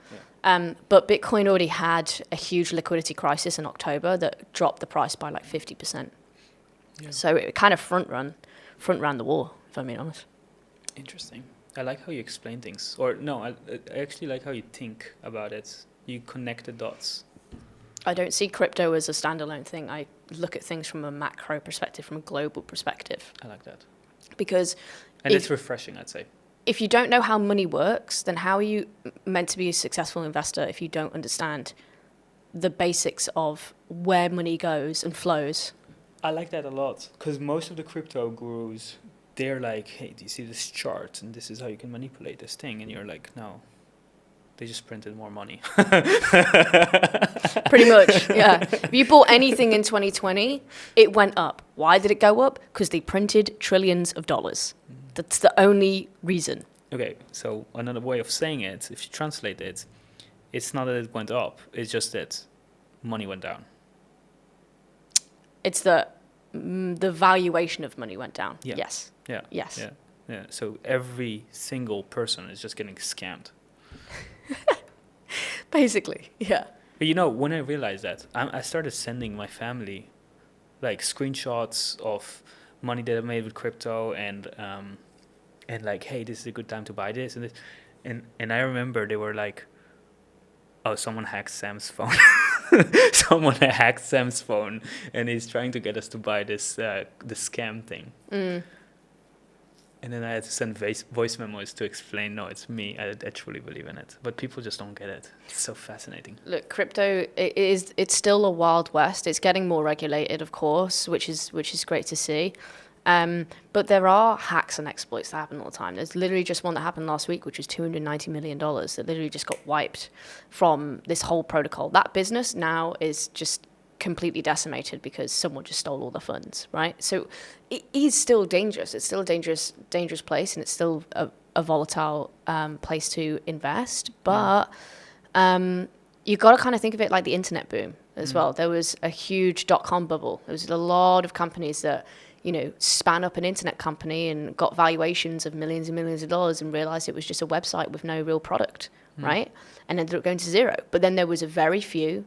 Yeah. But Bitcoin already had a huge liquidity crisis in October that dropped the price by like 50%. Yeah. So it kind of front ran the war, if I'm being honest. Interesting. I like how you explain things. Or no, I actually like how you think about it. You connect the dots. I don't see crypto as a standalone thing. I look at things from a macro perspective, from a global perspective. I like that. Because... And it's refreshing, I'd say. If you don't know how money works, then how are you meant to be a successful investor if you don't understand the basics of where money goes and flows? I like that a lot, because most of the crypto gurus, they're like, hey, do you see this chart? And this is how you can manipulate this thing. And you're like, no, they just printed more money. Pretty much, yeah. If you bought anything in 2020, it went up. Why did it go up? Because they printed trillions of dollars. That's the only reason. Okay, so another way of saying it, if you translate it, it's not that it went up, it's just that money went down. It's the valuation of money went down. Yeah. Yes. Yeah. Yes. Yeah. Yeah. So every single person is just getting scammed. Basically, yeah. But you know, when I realized that, I started sending my family like screenshots of money that I made with crypto and like, hey, this is a good time to buy this and this. And I remember they were like, oh, someone hacked Sam's phone. Someone hacked Sam's phone and he's trying to get us to buy this the scam thing. And then I had to send voice memos to explain, no, it's me. I truly believe in it. But people just don't get it. It's so fascinating. Look, crypto, it's still a wild west. It's getting more regulated, of course, which is great to see. But there are hacks and exploits that happen all the time. There's literally just one that happened last week, which was $290 million that literally just got wiped from this whole protocol. That business now is just completely decimated because someone just stole all the funds, right? So it is still dangerous. It's still a dangerous place, and it's still a volatile place to invest. But you got to kind of think of it like the internet boom as well. There was a huge .com bubble. There was a lot of companies that, you know, span up an internet company and got valuations of millions and millions of dollars and realized it was just a website with no real product, right? And ended up going to zero. But then there was a very few,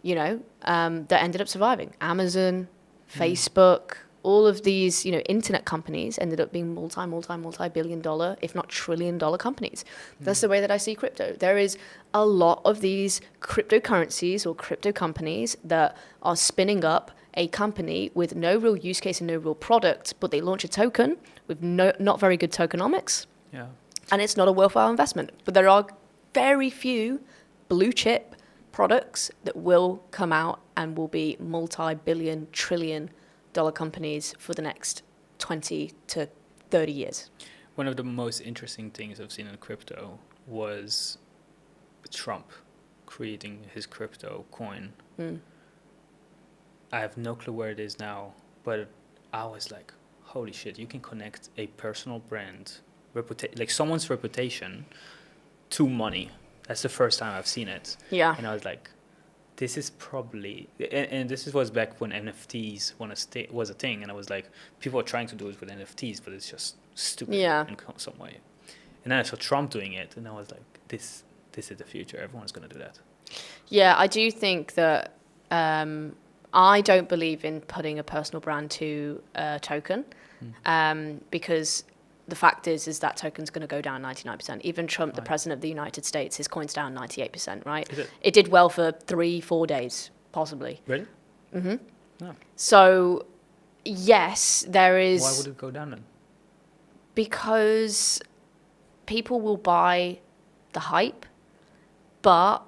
you know, that ended up surviving. Amazon, Facebook, all of these, you know, internet companies ended up being multi-billion dollar, if not trillion dollar companies. That's the way that I see crypto. There is a lot of these cryptocurrencies or crypto companies that are spinning up a company with no real use case and no real product, but they launch a token with not very good tokenomics. Yeah. And it's not a worthwhile investment. But there are very few blue chip products that will come out and will be multi-billion, trillion dollar companies for the next 20 to 30 years. One of the most interesting things I've seen in crypto was Trump creating his crypto coin. I have no clue where it is now, but I was like, holy shit, you can connect a personal brand, like someone's reputation to money. That's the first time I've seen it. Yeah. And I was like, this is probably, and this was back when NFTs was a thing, and I was like, people are trying to do it with NFTs, but it's just stupid in some way. And then I saw Trump doing it, and I was like, this is the future. Everyone's going to do that. Yeah, I do think that I don't believe in putting a personal brand to a token because the fact is that token's going to go down 99%. Even Trump, the president of the United States, his coin's down 98%, right? Is it? It did well for 3-4 days, possibly. Really? Mm-hmm. No. So, yes, there is... Why would it go down then? Because people will buy the hype, but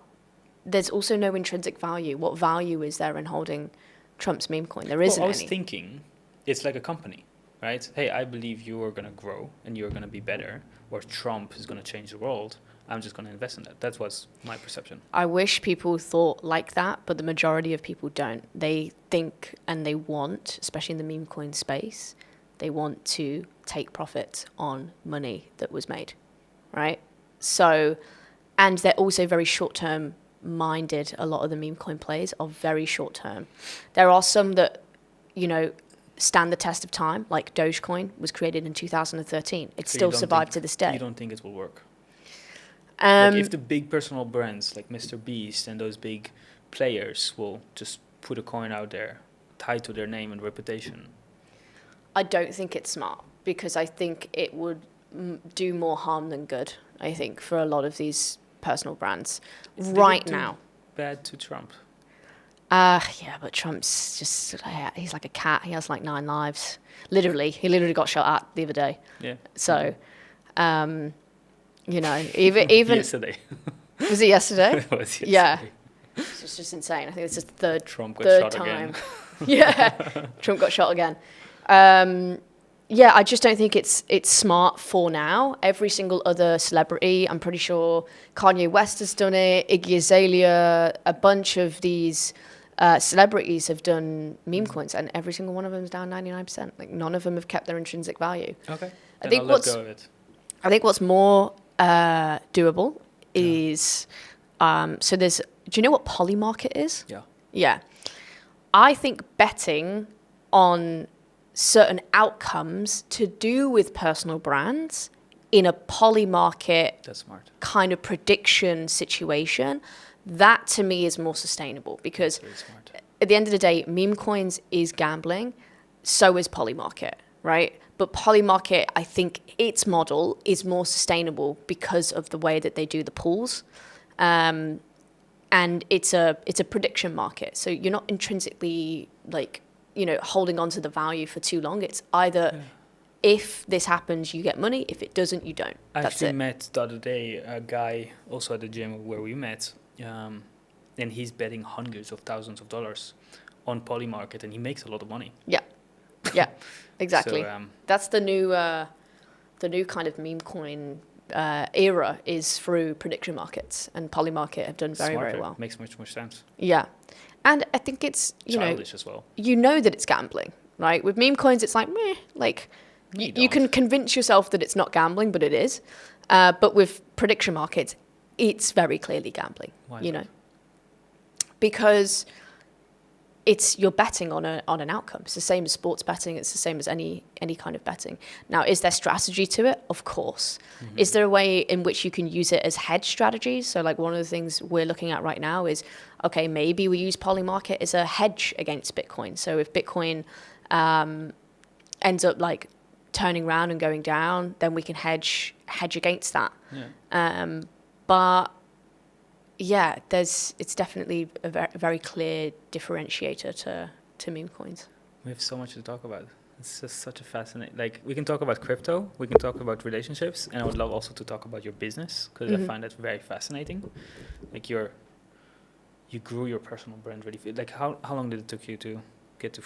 there's also no intrinsic value. What value is there in holding Trump's meme coin? There isn't any. I was thinking, it's like a company, right? Hey, I believe you are going to grow and you're going to be better, or Trump is going to change the world. I'm just going to invest in that. That was my perception. I wish people thought like that, but the majority of people don't. They think and they want, especially in the meme coin space, they want to take profit on money that was made, right? So, and they're also very short-term minded. A lot of the meme coin players are very short-term. There are some that, you know, stand the test of time, like Dogecoin was created in 2013. It still survived to this day. You don't think it will work? Like if the big personal brands like Mr. Beast and those big players will just put a coin out there tied to their name and reputation. I don't think it's smart, because I think it would do more harm than good, I think, for a lot of these personal brands right now. Bad to Trump. Yeah, but Trump's just, he's like a cat. He has like 9 lives. Literally. He literally got shot at the other day. Yeah. So, you know, even yesterday. Was it yesterday? It was yesterday. Yeah. It's just insane. I think it's the third Trump got third shot time. again. Yeah. Trump got shot again. Yeah, I just don't think it's smart for now. Every single other celebrity, I'm pretty sure Kanye West has done it, Iggy Azalea, a bunch of these celebrities have done meme coins, and every single one of them is down 99%. Like, none of them have kept their intrinsic value. Okay. I think what's more doable is so there's. Do you know what Polymarket is? Yeah. Yeah. I think betting on certain outcomes to do with personal brands in a Polymarket That's smart. kind of prediction situation, that to me is more sustainable, because at the end of the day, meme coins is gambling, so is Polymarket, right? But Polymarket, I think its model is more sustainable because of the way that they do the pools. And it's a prediction market. So you're not intrinsically like, you know, holding on to the value for too long. It's either if this happens, you get money. If it doesn't, you don't. I That's actually it. met the other day a guy also at the gym where we met, and he's betting hundreds of thousands of dollars on Polymarket, and he makes a lot of money. Yeah, yeah, exactly. So, that's the new kind of meme coin era, is through prediction markets, and Polymarket have done very, very well. Makes much more sense. Yeah, and I think it's childish as well. You know that it's gambling, right? With meme coins, it's like meh, like you can convince yourself that it's not gambling, but it is. But with prediction markets, it's very clearly gambling. Why you know, because you're betting on an outcome. It's the same as sports betting. It's the same as any kind of betting. Now, is there strategy to it? Of course. Mm-hmm. Is there a way in which you can use it as hedge strategies? So, like, one of the things we're looking at right now is, okay, maybe we use Polymarket as a hedge against Bitcoin. So if Bitcoin ends up like turning around and going down, then we can hedge against that. Yeah. But yeah, it's definitely a very clear differentiator to meme coins. We have so much to talk about. It's just such a fascinating, like, we can talk about crypto, we can talk about relationships, and I would love also to talk about your business, because I find that very fascinating. Like, you grew your personal brand really, like, how long did it took you to get to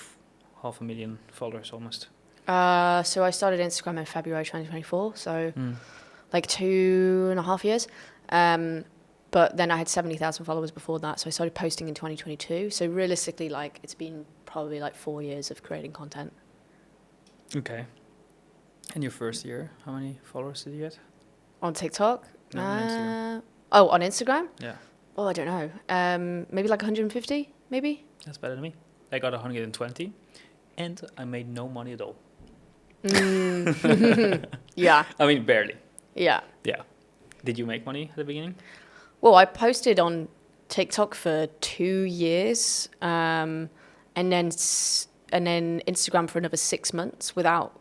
500,000 followers almost? So I started Instagram in February 2024, so like 2.5 years. But then I had 70,000 followers before that, so I started posting in 2022. So realistically, like, it's been probably like 4 years of creating content. Okay. And your first year, how many followers did you get? On TikTok? No, on Instagram. Oh, on Instagram? Yeah. Oh, I don't know. Maybe like 150, maybe? That's better than me. I got 120, and I made no money at all. Yeah. I mean, barely. Yeah. Yeah. Did you make money at the beginning? Well, I posted on TikTok for 2 years, and then Instagram for another 6 months without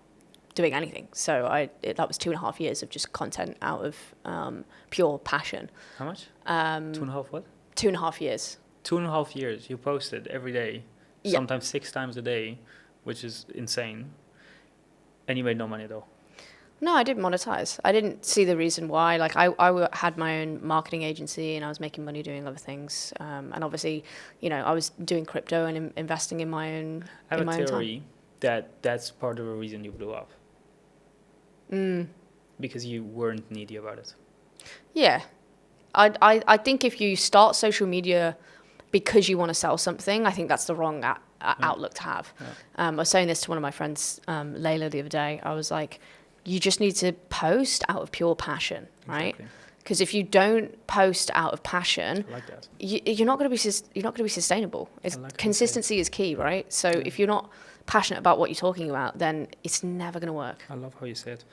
doing anything. So that was 2.5 years of just content out of pure passion. How much? 2.5 what? 2.5 years. 2.5 years. You posted every day, sometimes 6 times a day, which is insane. And you made no money at all. No, I didn't monetize. I didn't see the reason why. Like, I had my own marketing agency, and I was making money doing other things. And obviously, you know, I was doing crypto and investing in my own time. I have a theory that that's part of the reason you blew up. Because you weren't needy about it. Yeah. I think if you start social media because you want to sell something, I think that's the wrong outlook to have. Yeah. I was saying this to one of my friends, Layla, the other day. I was like, you just need to post out of pure passion, right? Because if you don't post out of passion, I like that. You're not going to be sustainable. Consistency is key, right? So if you're not passionate about what you're talking about, then it's never going to work. I love how you said.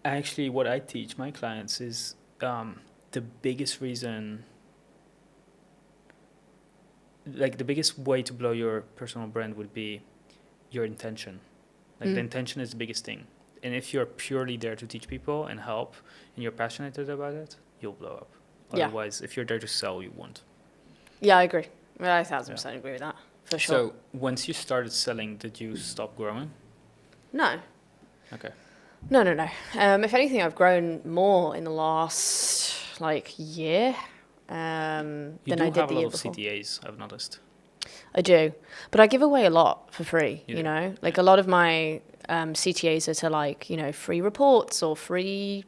Actually, what I teach my clients is the biggest reason, like the biggest way to blow your personal brand would be your intention. Like the intention is the biggest thing. And if you're purely there to teach people and help, and you're passionate about it, you'll blow up. Otherwise, if you're there to sell, you won't. Yeah, I agree. I 1,000% agree with that, for sure. So once you started selling, did you stop growing? No. Okay. No. If anything, I've grown more in the last year than I did the year before. You do have a lot of CTAs, I've noticed. I do, but I give away a lot for free. A lot of my CTAs are to free reports or free,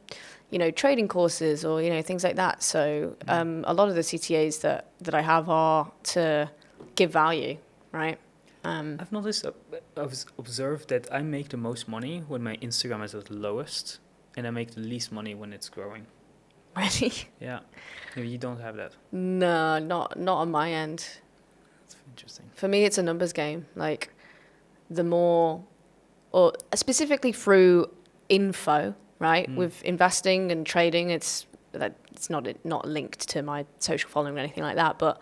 trading courses or things like that. So a lot of the CTAs that I have are to give value, right? I've noticed, I've observed that I make the most money when my Instagram is at the lowest, and I make the least money when it's growing. Really? Yeah. Maybe you don't have that. No, not on my end. That's interesting. For me, it's a numbers game. Like, the more, or specifically through info, right? With investing and trading, it's not linked to my social following or anything like that. But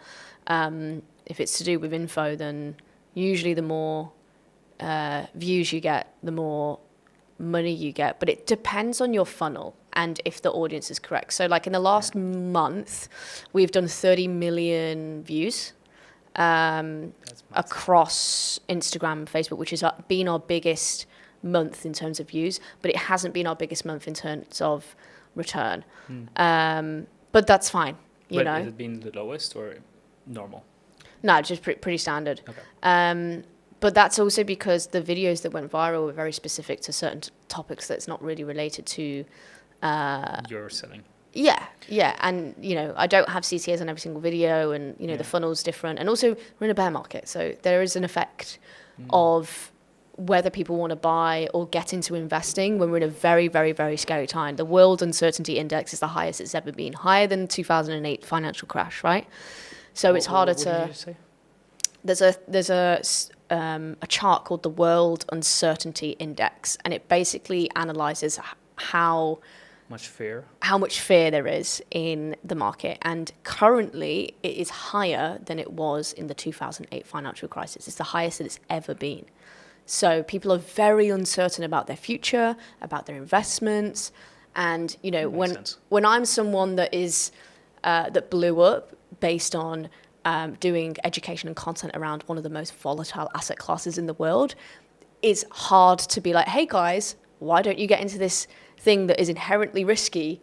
if it's to do with info, then usually the more views you get, the more money you get. But it depends on your funnel and if the audience is correct. So in the last month, we've done 30 million views across Instagram and Facebook, which has been our biggest month in terms of views, but it hasn't been our biggest month in terms of return. But that's fine, you know. Has it been the lowest or normal? No, just pretty standard. Okay. But that's also because the videos that went viral were very specific to certain topics that's not really related to... You're selling. Yeah. And, I don't have CTAs on every single video and, the funnel's different. And also, we're in a bear market. So there is an effect of whether people want to buy or get into investing when we're in a very, very, very scary time. The World Uncertainty Index is the highest it's ever been, higher than 2008 financial crash, right? So it's harder to... What did you say? There's a chart called the World Uncertainty Index, and it basically analyzes how much fear there is in the market. And currently, it is higher than it was in the 2008 financial crisis. It's the highest that it's ever been. So people are very uncertain about their future, about their investments. And, when I'm someone that is that blew up based on doing education and content around one of the most volatile asset classes in the world, it's hard to be like, hey guys, why don't you get into this thing that is inherently risky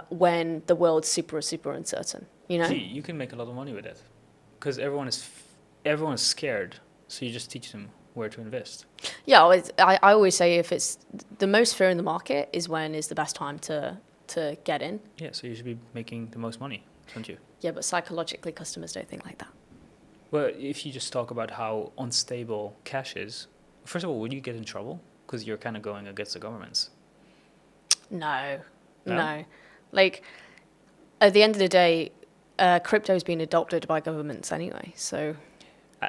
when the world's super, super uncertain, See, you can make a lot of money with it because everyone is scared. So you just teach them where to invest. Yeah, I always say if it's the most fear in the market is when is the best time to get in. Yeah, so you should be making the most money, shouldn't you? Yeah, but psychologically, customers don't think like that. Well, if you just talk about how unstable cash is, first of all, would you get in trouble? Because you're kind of going against the governments. No. Like, at the end of the day, crypto is being adopted by governments anyway, so...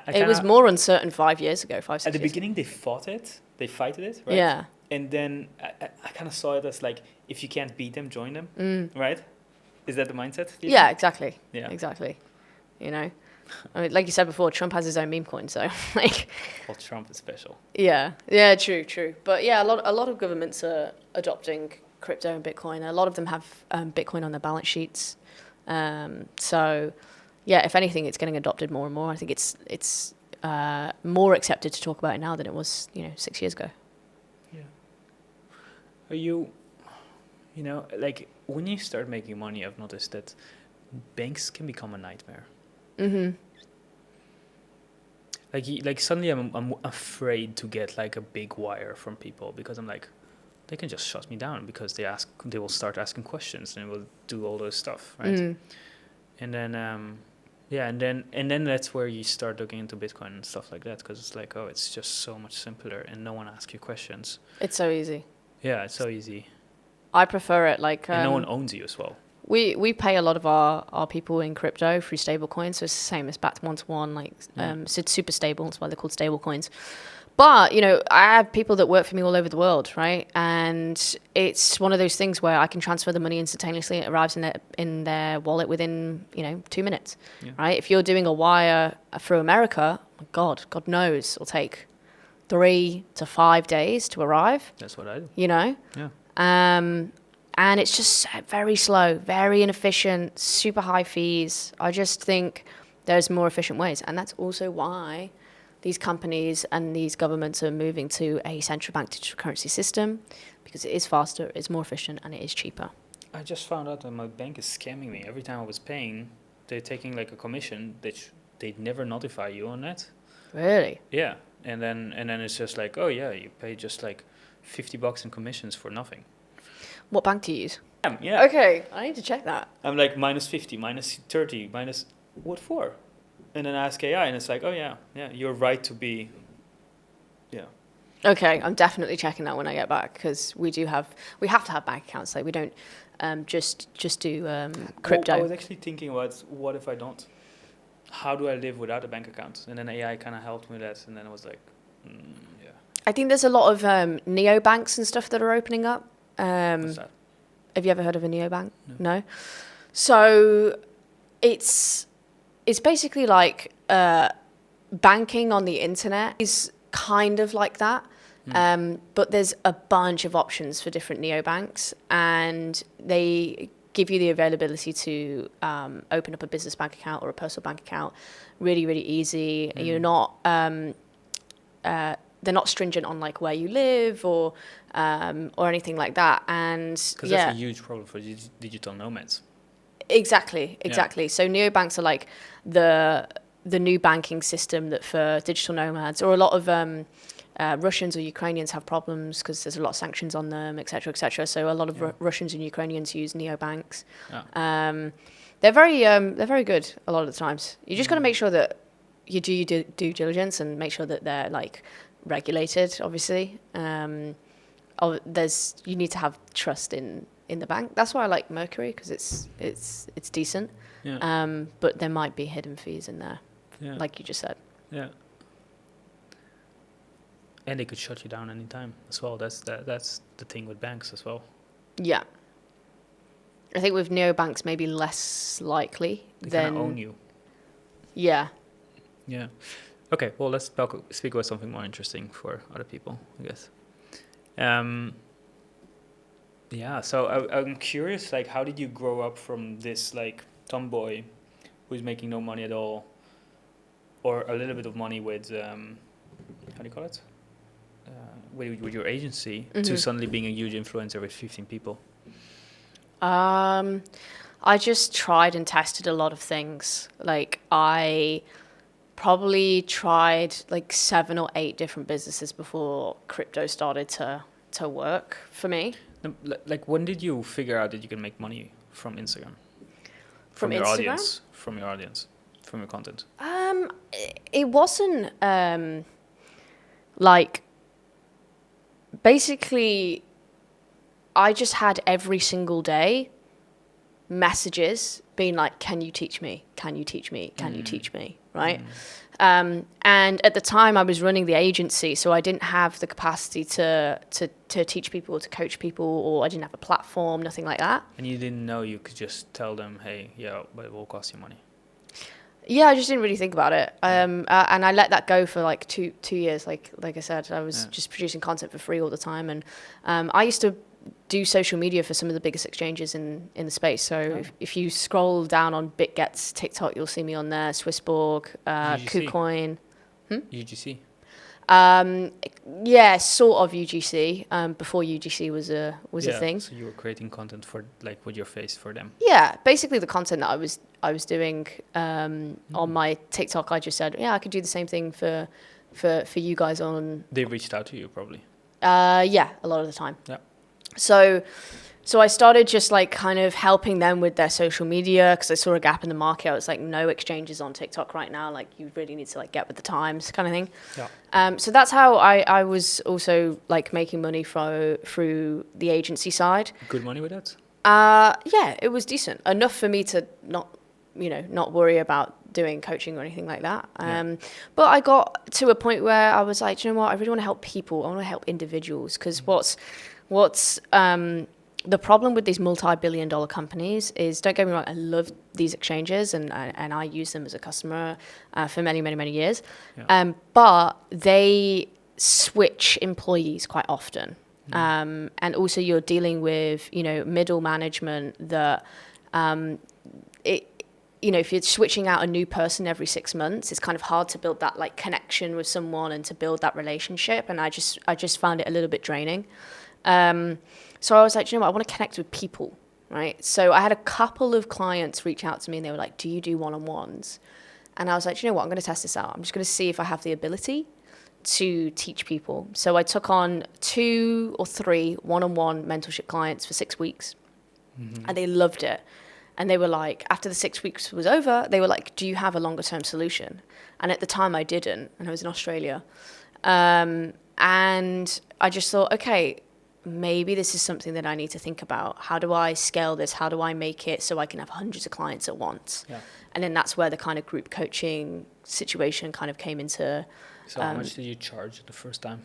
it was more uncertain 5 years ago, 6 years ago. At the beginning, they fighted it, right? Yeah. And then I kind of saw it as like, if you can't beat them, join them, right? Is that the mindset? Yeah, exactly. Yeah. Exactly. I mean, like you said before, Trump has his own meme coin, so like... Well, Trump is special. Yeah, true. But yeah, a lot of governments are adopting crypto and Bitcoin. A lot of them have Bitcoin on their balance sheets. So... yeah, if anything, it's getting adopted more and more. I think it's more accepted to talk about it now than it was, 6 years ago. Yeah. Are you, like when you start making money, I've noticed that banks can become a nightmare. Mm-hmm. Like suddenly I'm afraid to get like a big wire from people because I'm like, they can just shut me down because they will start asking questions and will do all those stuff, right? Mm. And then. Yeah, and then that's where you start looking into Bitcoin and stuff like that because it's like, oh, it's just so much simpler and no one asks you questions. It's so easy. Yeah, it's so easy. I prefer it like... and no one owns you as well. We pay a lot of our people in crypto through stable coins, so it's the same. It's backed one-to-one, so it's super stable. That's why they're called stable coins. But, you know, I have people that work for me all over the world, right? And it's one of those things where I can transfer the money instantaneously. It arrives in their wallet within, 2 minutes, right? If you're doing a wire through America, God knows, it'll take 3 to 5 days to arrive. That's what I do. You know? Yeah. And it's just very slow, very inefficient, super high fees. I just think there's more efficient ways. And that's also why these companies and these governments are moving to a central bank digital currency system, because it is faster, it's more efficient, and it is cheaper. I just found out that my bank is scamming me. Every time I was paying, they're taking like a commission that they'd never notify you on that. Really? Yeah. And then it's just like, oh yeah, you pay just like $50 in commissions for nothing. What bank do you use? Yeah. Okay, I need to check that. I'm like -50, -30, what for? And then I ask AI, and it's like, oh yeah, you're right to be, Okay, I'm definitely checking that when I get back, because we have to have bank accounts. Like, we don't just do crypto. Well, I was actually thinking about, what if I don't? How do I live without a bank account? And then AI kind of helped me with that, and then I was like, yeah. I think there's a lot of neobanks and stuff that are opening up. What's that? Have you ever heard of a neobank? No? So it's basically like banking on the internet is kind of like that. But there's a bunch of options for different neobanks, and they give you the availability to open up a business bank account or a personal bank account really, really easy. You're not they're not stringent on like where you live or anything like that. And because that's a huge problem for digital nomads. Exactly. Yeah. So neobanks are like the new banking system that for digital nomads, or a lot of Russians or Ukrainians have problems because there's a lot of sanctions on them, et cetera, et cetera. So a lot of Russians and Ukrainians use neobanks. Yeah. They're very good a lot of the times. You just got to make sure that you do your due diligence and make sure that they're like regulated, obviously. You need to have trust in the bank. That's why I like Mercury, because it's decent. Yeah. But there might be hidden fees in there, like you just said. Yeah. And they could shut you down anytime as well. That's the thing with banks as well. Yeah. I think with neobanks, maybe less likely they than... They kind of own you. Yeah. Yeah. Okay, well, let's speak about something more interesting for other people, I guess. Yeah, so I'm curious, like, how did you grow up from this, like, tomboy who's making no money at all, or a little bit of money with, how do you call it? With your agency, to suddenly being a huge influencer with 15 people? I just tried and tested a lot of things. Like, I probably tried like 7 or 8 different businesses before crypto started to work for me. Like, when did you figure out that you can make money from Instagram? From your Instagram? audience, from your content? It wasn't like, basically, I just had every single day messages being like, can you teach me? Can you teach me? Can you teach me? Right? And at the time I was running the agency, so I didn't have the capacity to teach people, to coach people, or I didn't have a platform, nothing like that. And you didn't know you could just tell them, hey, yeah, but it will cost you money. Yeah, I just didn't really think about it. And I let that go for like two years. Like I said, I was just producing content for free all the time. And I used to do social media for some of the biggest exchanges in the space. So if you scroll down on BitGet's TikTok, you'll see me on there, Swissborg, KuCoin. UGC? Yeah, sort of UGC, before UGC was a thing. So you were creating content for, like, with your face for them? Yeah, basically the content that I was doing on my TikTok, I just said, yeah, I could do the same thing for you guys on... They reached out to you, probably? Yeah, a lot of the time. Yeah. So I started just like kind of helping them with their social media, because I saw a gap in the market. I was like, no exchanges on TikTok right now. Like, you really need to like get with the times, kind of thing. Yeah. So that's how I was also like making money through the agency side. Good money with that? Yeah, it was decent enough for me to not worry about doing coaching or anything like that. But I got to a point where I was like, you know what? I really want to help people. I want to help individuals, because what's the problem with these multi-billion-dollar companies is, don't get me wrong, I love these exchanges and I use them as a customer for many, many, many years. Yeah. But they switch employees quite often. And also you're dealing with, middle management that, if you're switching out a new person every 6 months, it's kind of hard to build that like connection with someone and to build that relationship. And I just found it a little bit draining. So I was like, you know what, I want to connect with people, right? So I had a couple of clients reach out to me and they were like, do you do one-on-ones? And I was like, you know what, I'm going to test this out. I'm just going to see if I have the ability to teach people. So I took on 2 or 3 one-on-one mentorship clients for 6 weeks, and they loved it. And they were like, after the 6 weeks was over, they were like, do you have a longer term solution? And at the time I didn't, and I was in Australia. And I just thought, okay, maybe this is something that I need to think about. How do I scale this? How do I make it so I can have hundreds of clients at once? Yeah. And then that's where the kind of group coaching situation kind of came into. So how much did you charge the first time?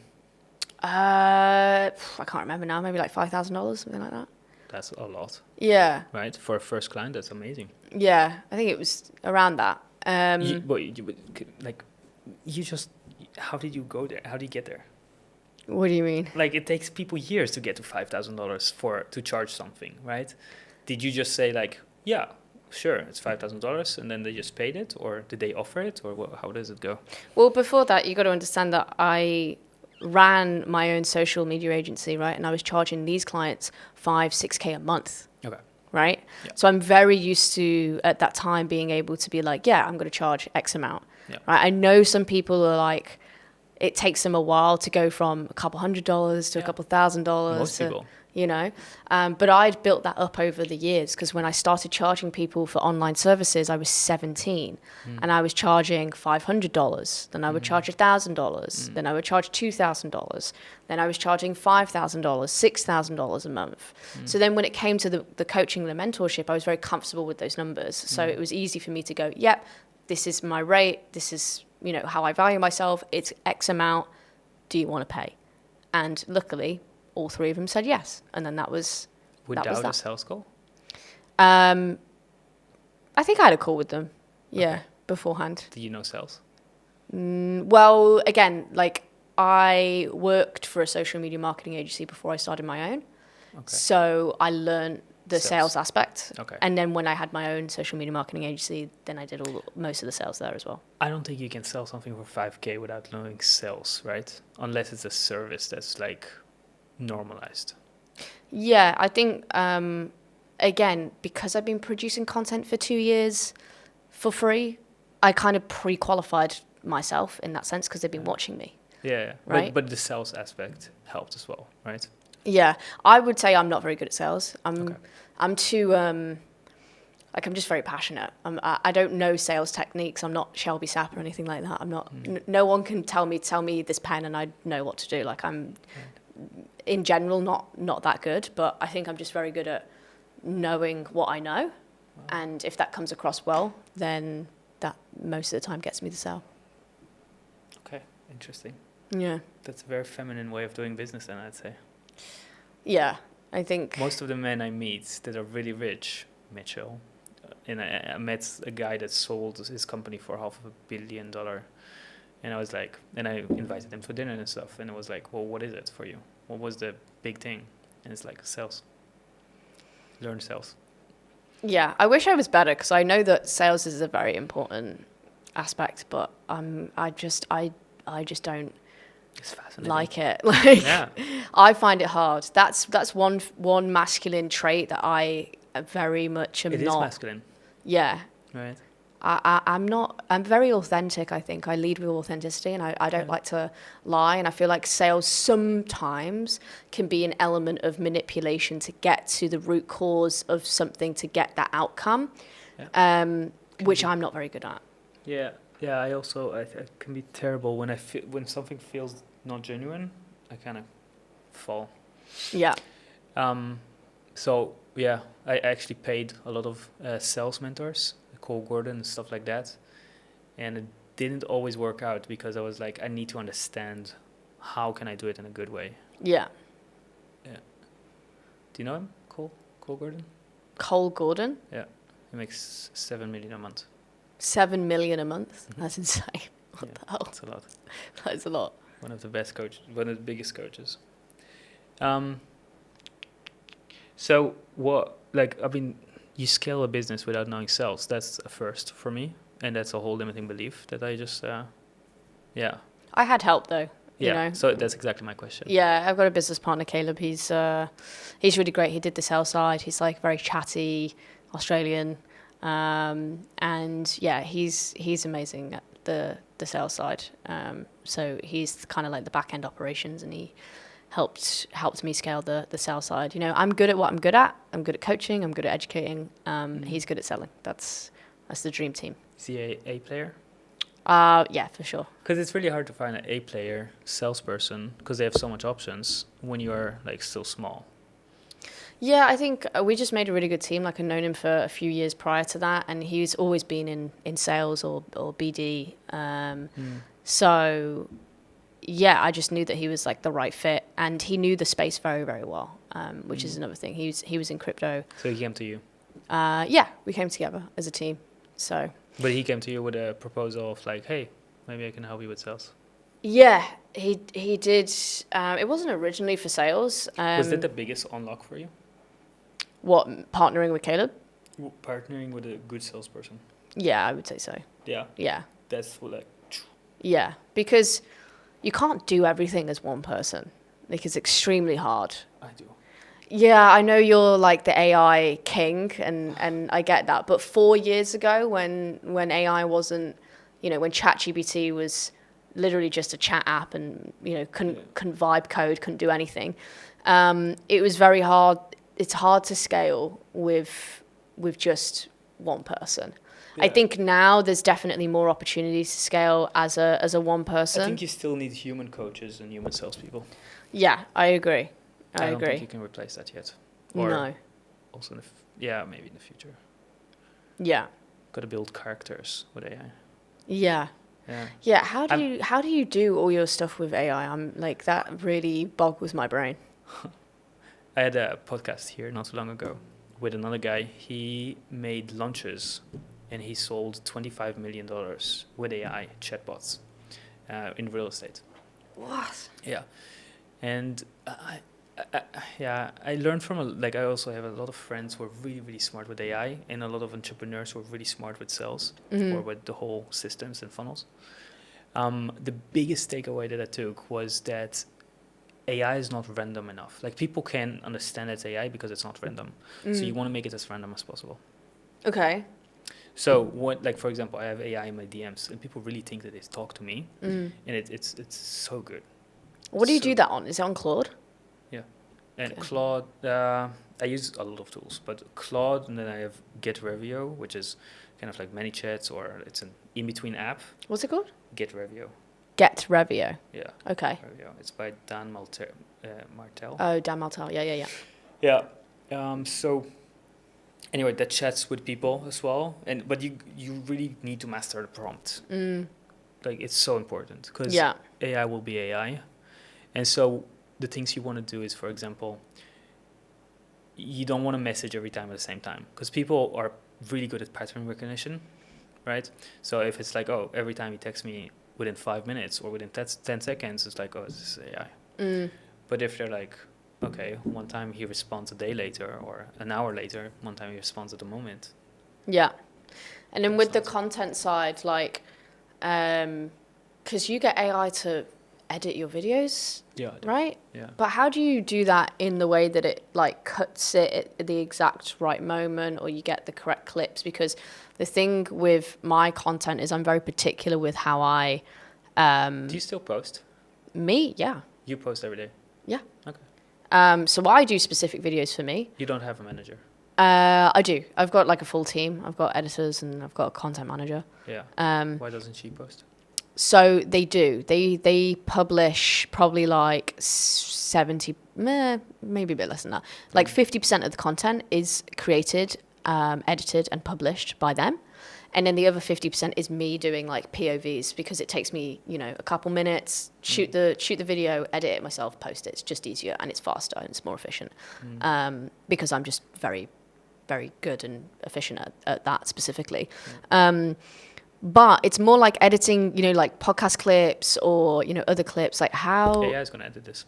I can't remember now. Maybe like $5,000, something like that. That's a lot. Yeah. Right? For a first client, that's amazing. Yeah, I think it was around that. How did you go there? How did you get there? What do you mean? Like, it takes people years to get to $5,000 to charge something, right? Did you just say like, yeah, sure, it's $5,000, and then they just paid it, or did they offer it, or how does it go? Well, before that, you got to understand that I ran my own social media agency, right? And I was charging these clients $5,000-6,000 a month. Okay. Right? Yeah. So I'm very used to, at that time, being able to be like, yeah, I'm going to charge X amount. Yeah. Right? I know some people are like, it takes them a while to go from a couple $100s to a couple $1,000s. Most people. But I'd built that up over the years, because when I started charging people for online services, I was 17 and I was charging $500. Then I would charge $1,000. Then I would charge $2,000. Then I was charging $5,000, $6,000 a month. So then when it came to the coaching and the mentorship, I was very comfortable with those numbers. So it was easy for me to go, yep, this is my rate. This is, how I value myself. It's X amount. Do you want to pay? And luckily, all 3 of them said yes. And then that was Without a sales call? I think I had a call with them. Yeah, okay. Beforehand. Do you know sales? Well, again, like I worked for a social media marketing agency before I started my own. Okay. So I learned the sales aspect. Okay. And then when I had my own social media marketing agency, then I did most of the sales there as well. I don't think you can sell something for $5,000 without knowing sales, right? Unless it's a service that's like normalized. Yeah, I think, again, because I've been producing content for 2 years for free, I kind of pre-qualified myself in that sense, because they've been watching me. Yeah, right. But the sales aspect helped as well, right? Yeah, I would say I'm not very good at sales. I'm too, I'm just very passionate. I don't know sales techniques. I'm not Shelby Sapp or anything like that. I'm not, no one can tell me this pen and I know what to do. Like I'm, in general, not that good, but I think I'm just very good at knowing what I know. Wow. And if that comes across well, then that most of the time gets me the sale. Okay, interesting. Yeah. That's a very feminine way of doing business then, I'd say. Yeah, I think... Most of the men I meet that are really rich, Mitchell, and I met a guy that sold his company for $500 million. And I was like, and I invited him for dinner and stuff. And I was like, well, what is it for you? What was the big thing? And it's like sales. Learn sales. Yeah, I wish I was better, because I know that sales is a very important aspect, but I just don't like it. Like, yeah. I find it hard. That's one masculine trait that I very much am not. It is masculine. Yeah. Right. I'm very authentic, I think. I lead with authenticity, and I don't like to lie. And I feel like sales sometimes can be an element of manipulation to get to the root cause of something, to get that outcome, which I'm not very good at. Yeah. Yeah, I can be terrible when something feels not genuine. I kind of fall. Yeah. So yeah, I actually paid a lot of sales mentors, Cole Gordon and stuff like that, and it didn't always work out because I was like, I need to understand how can I do it in a good way. Yeah. Yeah. Do you know him? Cole Gordon? Cole Gordon? Yeah. He makes 7 million a month. 7 million a month? Mm-hmm. That's insane. What the hell? That's a lot. That is a lot. One of the best coaches, one of the biggest coaches. So what, like, I mean, you scale a business without knowing sales. That's a first for me. And that's a whole limiting belief that I just, yeah. I had help though. Yeah, you know? so that's exactly my question. Yeah, I've got a business partner, Caleb. He's really great. He did the sales side. He's like very chatty, Australian, and yeah, he's amazing at the sales side. So he's kind of like the back end operations, and he helped me scale the sales side. You know, I'm good at what I'm good at. I'm good at coaching. I'm good at educating. He's good at selling. That's the dream team. Is he a player? Yeah, for sure. Because it's really hard to find an A-player salesperson because they have so much options when you are like still small. Yeah, I think we just made a really good team. Like I've known him for a few years prior to that, and he's always been in sales or BD. So yeah, I just knew that he was like the right fit, and he knew the space very, very well, which is another thing. He was in crypto. So he came to you? Yeah, we came together as a team. So. But he came to you with a proposal of like, hey, maybe I can help you with sales. Yeah, he did. It wasn't originally for sales. Was that the biggest unlock for you? What, partnering with Caleb? Partnering with a good salesperson. Yeah, I would say so. Yeah. Yeah. That's what like. Yeah, because you can't do everything as one person. Like it's extremely hard. I do. Yeah, I know you're like the AI king, and I get that. But 4 years ago, when AI wasn't, you know, when ChatGPT was literally just a chat app, and you know couldn't vibe code, couldn't do anything, it was very hard. It's hard to scale with just one person. Yeah. I think now there's definitely more opportunities to scale as a one person. I think you still need human coaches and human salespeople. Yeah, I agree. I don't agree. think you can replace that yet. Or no. Also, maybe in the future. Yeah. Got to build characters with AI. Yeah. Yeah. Yeah. How do you do all your stuff with AI? I'm like that really boggles my brain. I had a podcast here not so long ago with another guy. He made lunches, and he sold $25 million with AI chatbots in real estate. What? Yeah, and I learned from I also have a lot of friends who are really, really smart with AI, and a lot of entrepreneurs who are really smart with sales or with the whole systems and funnels. The biggest takeaway that I took was that AI is not random enough. Like people can understand it's AI because it's not random. So you want to make it as random as possible. Okay. So for example, I have AI in my DMs, and people really think that they talk to me, and it's so good. What do you do that on? Is it on Claude? Yeah. And Claude, I use a lot of tools, but Claude, and then I have GetRevio, which is kind of like ManyChats, or it's an in-between app. What's it called? GetRevio. GetRevio. Yeah. Okay. Revio. It's by Dan Martel. Oh, Dan Martel. Yeah. Yeah. So anyway, that chats with people as well, but you really need to master the prompt. Like it's so important because AI will be AI, and so the things you want to do is, for example, you don't want to message every time at the same time because people are really good at pattern recognition, right? So if it's like, oh, every time you text me within 5 minutes or within 10 seconds, it's like, oh, this is AI. But if they're like, okay, one time he responds a day later or an hour later, one time he responds at the moment. Yeah. And then with the content side, like, because you get AI to edit your videos, right? Yeah. But how do you do that in the way that it like cuts it at the exact right moment, or you get the correct clips? Because the thing with my content is I'm very particular with how I... do you still post? Me? Yeah. You post every day? Yeah. Okay. So I do specific videos for me. You don't have a manager? I do. I've got like a full team. I've got editors and I've got a content manager. Yeah. Why doesn't she post? So they do. They publish probably like 70, maybe a bit less than that. Like 50% of the content is created, edited and published by them. And then the other 50% is me doing like POVs, because it takes me, you know, a couple minutes, shoot the video, edit it myself, post it. It's just easier and it's faster and it's more efficient. Because I'm just very, very good and efficient at that specifically. But it's more like editing, you know, like podcast clips or, you know, other clips. Like how... AI is going to edit this.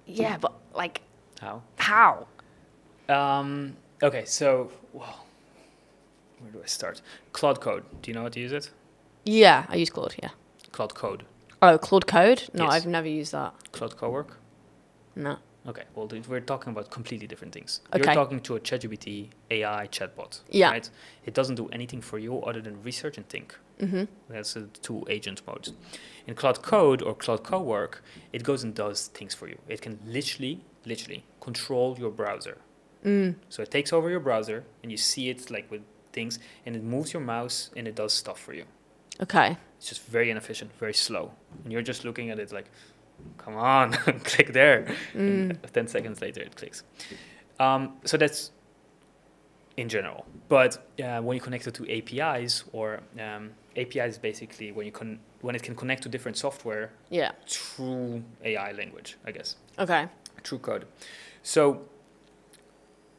Yeah, but like... How? Okay, so, well, where do I start? Claude Code. Do you know how to use it? Yeah, I use Claude, yeah. Claude Code. Oh, Claude Code? No, Yes. I've never used that. Claude Cowork? No. Okay, well, we're talking about completely different things. Okay. You're talking to a ChatGPT AI chatbot, Yeah. right? It doesn't do anything for you other than research and think. That's the two agent modes. In Cloud Code or Cloud Cowork, it goes and does things for you. It can literally control your browser. So it takes over your browser and you see it like with things, and it moves your mouse and it does stuff for you. Okay. It's just very inefficient, very slow. And you're just looking at it like, come on, click there. And 10 seconds later, it clicks. So that's in general. But when you connect it to APIs, or APIs is basically when it can connect to different software through AI language, I guess. Okay. Through code. So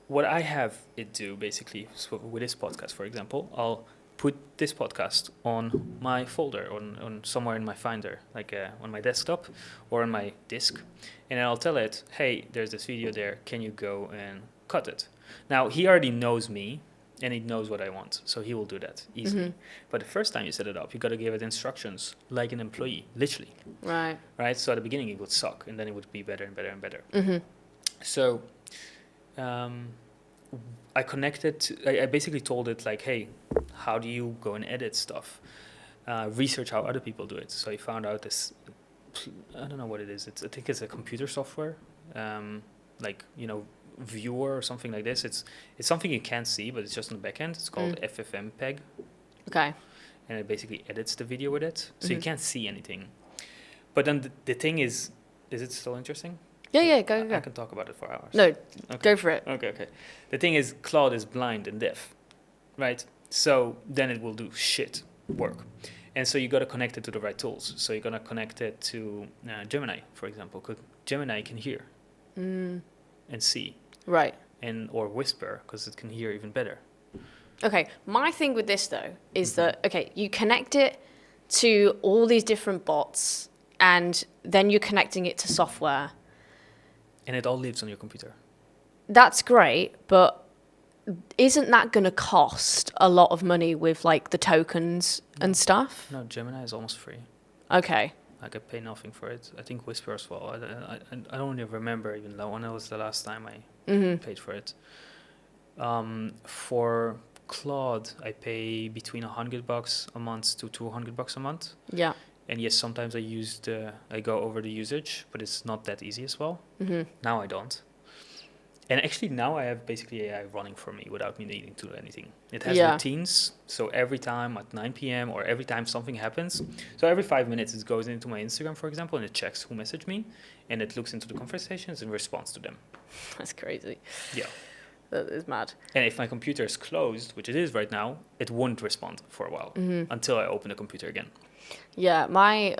what I have it do basically, so with this podcast, for example, I'll put this podcast on my folder, on somewhere in my Finder, like on my desktop or on my disk, and I'll tell it, hey, there's this video there, can you go and cut it? Now, he already knows me, and he knows what I want, so he will do that easily. But the first time you set it up, you got to give it instructions like an employee, literally. Right? So at the beginning, it would suck, and then it would be better and better and better. So I connected, I basically told it like, hey, how do you go and edit stuff? Research how other people do it. So I found out this, I don't know what it is. I think it's a computer software, like, you know, Viewer or something like this. It's something you can't see, but it's just on the back end. It's called FFmpeg. Okay. And it basically edits the video with it. So you can't see anything. But then the thing is it still interesting? Yeah, go. I can talk about it for hours. No, okay. Go for it. Okay. The thing is, Claude is blind and deaf, right? So then it will do shit work. And so you got to connect it to the right tools. So you're going to connect it to Gemini, for example, because Gemini can hear and see. Right. Or whisper, because it can hear even better. Okay, my thing with this, though, is that, okay, you connect it to all these different bots, and then you're connecting it to software. And it all lives on your computer. That's great, but isn't that going to cost a lot of money with, like, the tokens and stuff? No, Gemini is almost free. Okay. Like, I pay nothing for it. I think Whisper as well. I don't even remember even when it was the last time I paid for it. For Claude, I pay between $100 a month to $200 a month. Yeah. And yes, sometimes I go over the usage, but it's not that easy as well. Now I don't. And actually now I have basically AI running for me without me needing to do anything. It has routines. So every time at 9 p.m. or every time something happens. So every 5 minutes it goes into my Instagram, for example, and it checks who messaged me. And it looks into the conversations and responds to them. That's crazy. Yeah. That is mad. And if my computer is closed, which it is right now, it won't respond for a while until I open the computer again. Yeah, my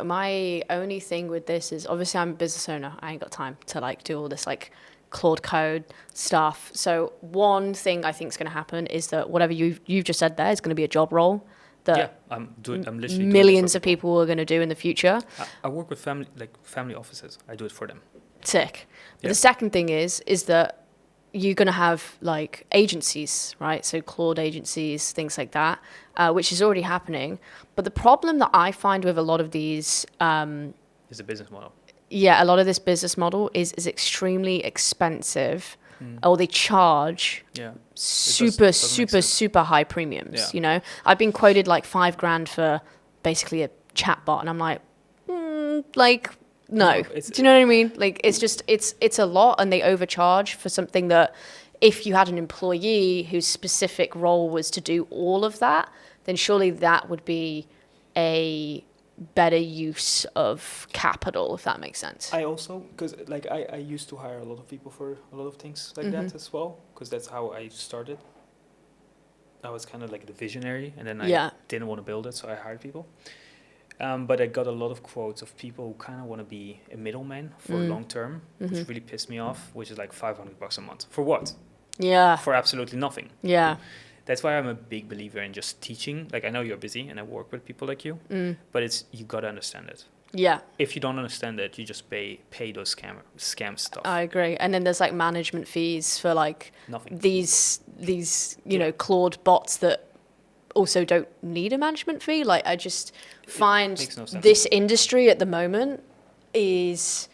only thing with this is, obviously I'm a business owner. I ain't got time to like do all this like Claude Code stuff. So one thing I think is going to happen is that whatever you've just said there is going to be a job role that I'm literally millions of people are going to do in the future. I work with family offices. I do it for them. Sick. But the second thing is that you're going to have like agencies, right? So Claude agencies, things like that, which is already happening. But the problem that I find with a lot of these... is a business model. Yeah, a lot of this business model is extremely expensive, or they charge super high premiums. Yeah. You know, I've been quoted like $5,000 for basically a chatbot, and I'm like, like, no. Do you know what I mean? Like, it's just it's a lot, and they overcharge for something that if you had an employee whose specific role was to do all of that, then surely that would be a better use of capital, if that makes sense. I also, because like I used to hire a lot of people for a lot of things like that as well, because that's how I started. I was kind of like the visionary, and then Yeah. I didn't want to build it, so I hired people. But I got a lot of quotes of people who kind of want to be a middleman for long term, which really pissed me off, which is like $500 a month. For what? Yeah. For absolutely nothing. Yeah. That's why I'm a big believer in just teaching. Like, I know you're busy and I work with people like you, but you got to understand it. Yeah. If you don't understand it, you just pay those scam stuff. I agree. And then there's like management fees for like Nothing. these you know, Claude bots that also don't need a management fee. Like, I just find makes no sense. this industry at the moment is,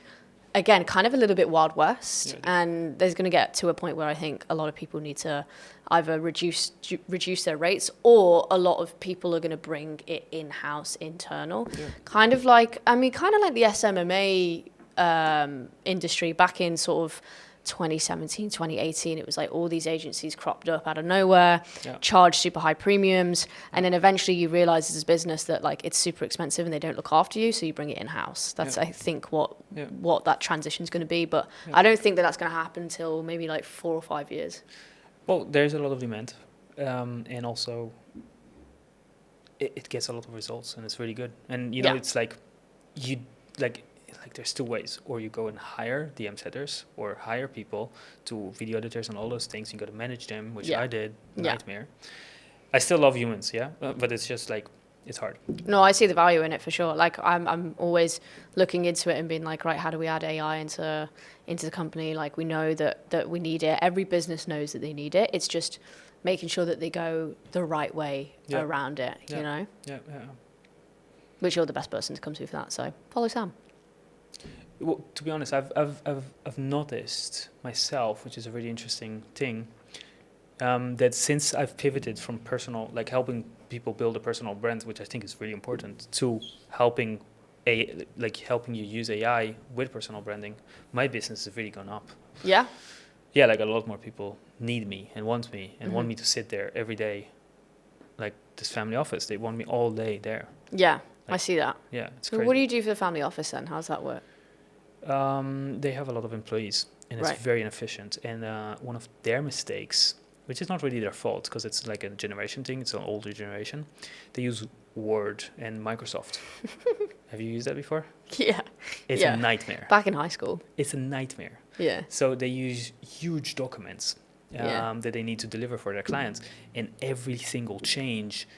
again, kind of a little bit Wild West. And there's going to get to a point where I think a lot of people need to either reduce their rates, or a lot of people are going to bring it in-house, internal. Kind of like the SMMA industry back in sort of 2017, 2018. It was like all these agencies cropped up out of nowhere, charged super high premiums, and then eventually you realize as a business that like it's super expensive and they don't look after you, so you bring it in-house. That's I think what that transition is going to be, but I don't think that that's going to happen until maybe like 4 or 5 years. Well, there's a lot of demand, and also it gets a lot of results, and it's really good. And you know, it's like there's two ways: or you go and hire DM setters, or hire people to video editors and all those things. You got to manage them, which I did, nightmare. I still love humans, but it's just like it's hard. No, I see the value in it for sure. Like I'm always looking into it and being like, right, how do we add AI into the company? Like, we know that we need it. Every business knows that they need it. It's just making sure that they go the right way around it, you know? Yeah. Which you're the best person to come to for that, so follow Sam. Well, to be honest, I've noticed myself, which is a really interesting thing, that since I've pivoted from personal, like helping people build a personal brand, which I think is really important, to helping you use AI with personal branding, my business has really gone up. Yeah? Yeah, like a lot more people need me and want me and want me to sit there every day. Like this family office, they want me all day there. Yeah, I see that. Yeah, it's so crazy. What do you do for the family office then? How does that work? They have a lot of employees, and it's very inefficient. And one of their mistakes, which is not really their fault because it's like a generation thing, it's an older generation, they use Word and Microsoft. Have you used that before? Yeah. It's a nightmare. Back in high school. It's a nightmare. Yeah. So they use huge documents that they need to deliver for their clients. And every single change,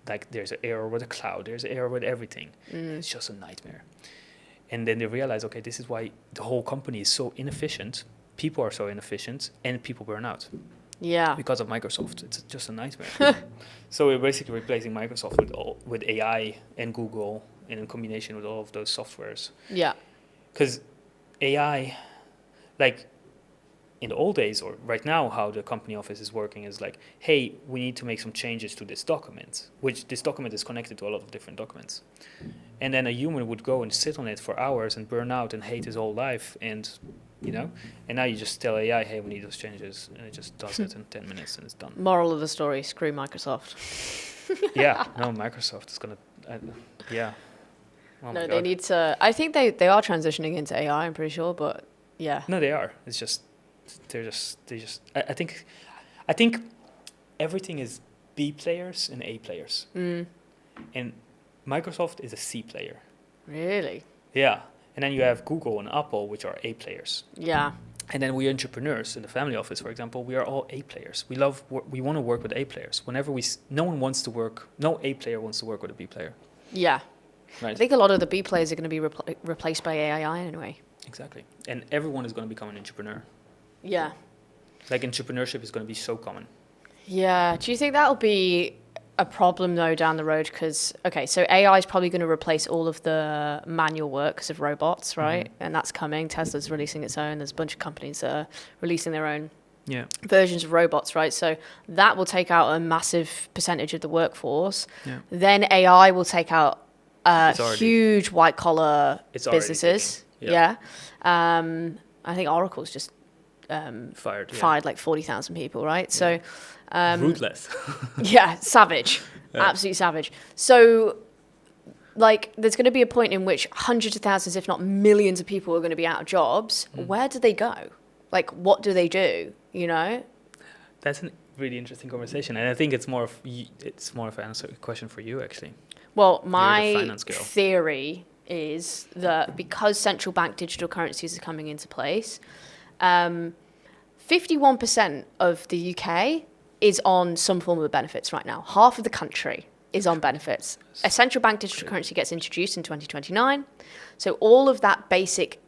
like there's an error with the cloud, there's an error with everything. It's just a nightmare. And then they realize, okay, this is why the whole company is so inefficient. People are so inefficient, and people burn out. Yeah. Because of Microsoft. It's just a nightmare. So we're basically replacing Microsoft with AI and Google, and in combination with all of those softwares. Yeah. Because AI, like in the old days, or right now, how the company office is working is like, hey, we need to make some changes to this document, which this document is connected to a lot of different documents. And then a human would go and sit on it for hours and burn out and hate his whole life. And, you know, and now you just tell AI, hey, we need those changes. And it just does it in 10 minutes and it's done. Moral of the story, screw Microsoft. Microsoft is going to, Oh no, they need to, I think they are transitioning into AI, I'm pretty sure, but yeah. No, they are. It's just, I think everything is B players and A players. And Microsoft is a C player. Really? Yeah. And then you have Google and Apple, which are A players. Yeah. And then we entrepreneurs in the family office, for example, we are all A players. We want to work with A players. Whenever no A player wants to work with a B player. Yeah. Right. I think a lot of the B players are going to be replaced by AI anyway. Exactly. And everyone is going to become an entrepreneur. Yeah. Like entrepreneurship is going to be so common. Yeah. Do you think that'll be a problem though down the road? Because, okay, so AI is probably going to replace all of the manual work because of robots, right? And that's coming. Tesla's releasing its own. There's a bunch of companies that are releasing their own versions of robots, right? So that will take out a massive percentage of the workforce. Yeah. Then AI will take out huge white collar businesses. Yeah. I think Oracle's just fired like 40,000 people, right? Yeah. So ruthless. Savage. Absolutely savage. So like there's going to be a point in which hundreds of thousands, if not millions of people are going to be out of jobs. Where do they go? Like, what do they do, you know? That's a really interesting conversation, and I think it's more of an answer question for you actually. Well, my theory is that because central bank digital currencies are coming into place, 51% of the UK is on some form of benefits right now. Half of the country is on benefits. A central bank digital currency gets introduced in 2029. So all of that basic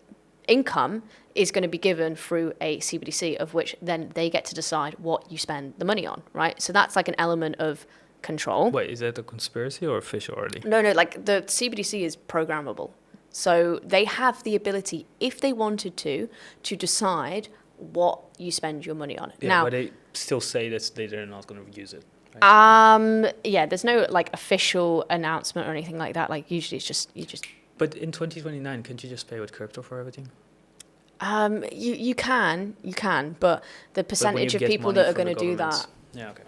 income is going to be given through a CBDC, of which then they get to decide what you spend the money on, right? So that's like an element of control. Wait, is that a conspiracy or official already? No, like the CBDC is programmable. So they have the ability, if they wanted to decide what you spend your money on. Yeah, now, but they still say that they're not going to use it. Right? Yeah, there's no like official announcement or anything like that. Like usually it's just you just. But in 2029, can't you just pay with crypto for everything? You can, but the percentage of people that are going to do that. Yeah, okay.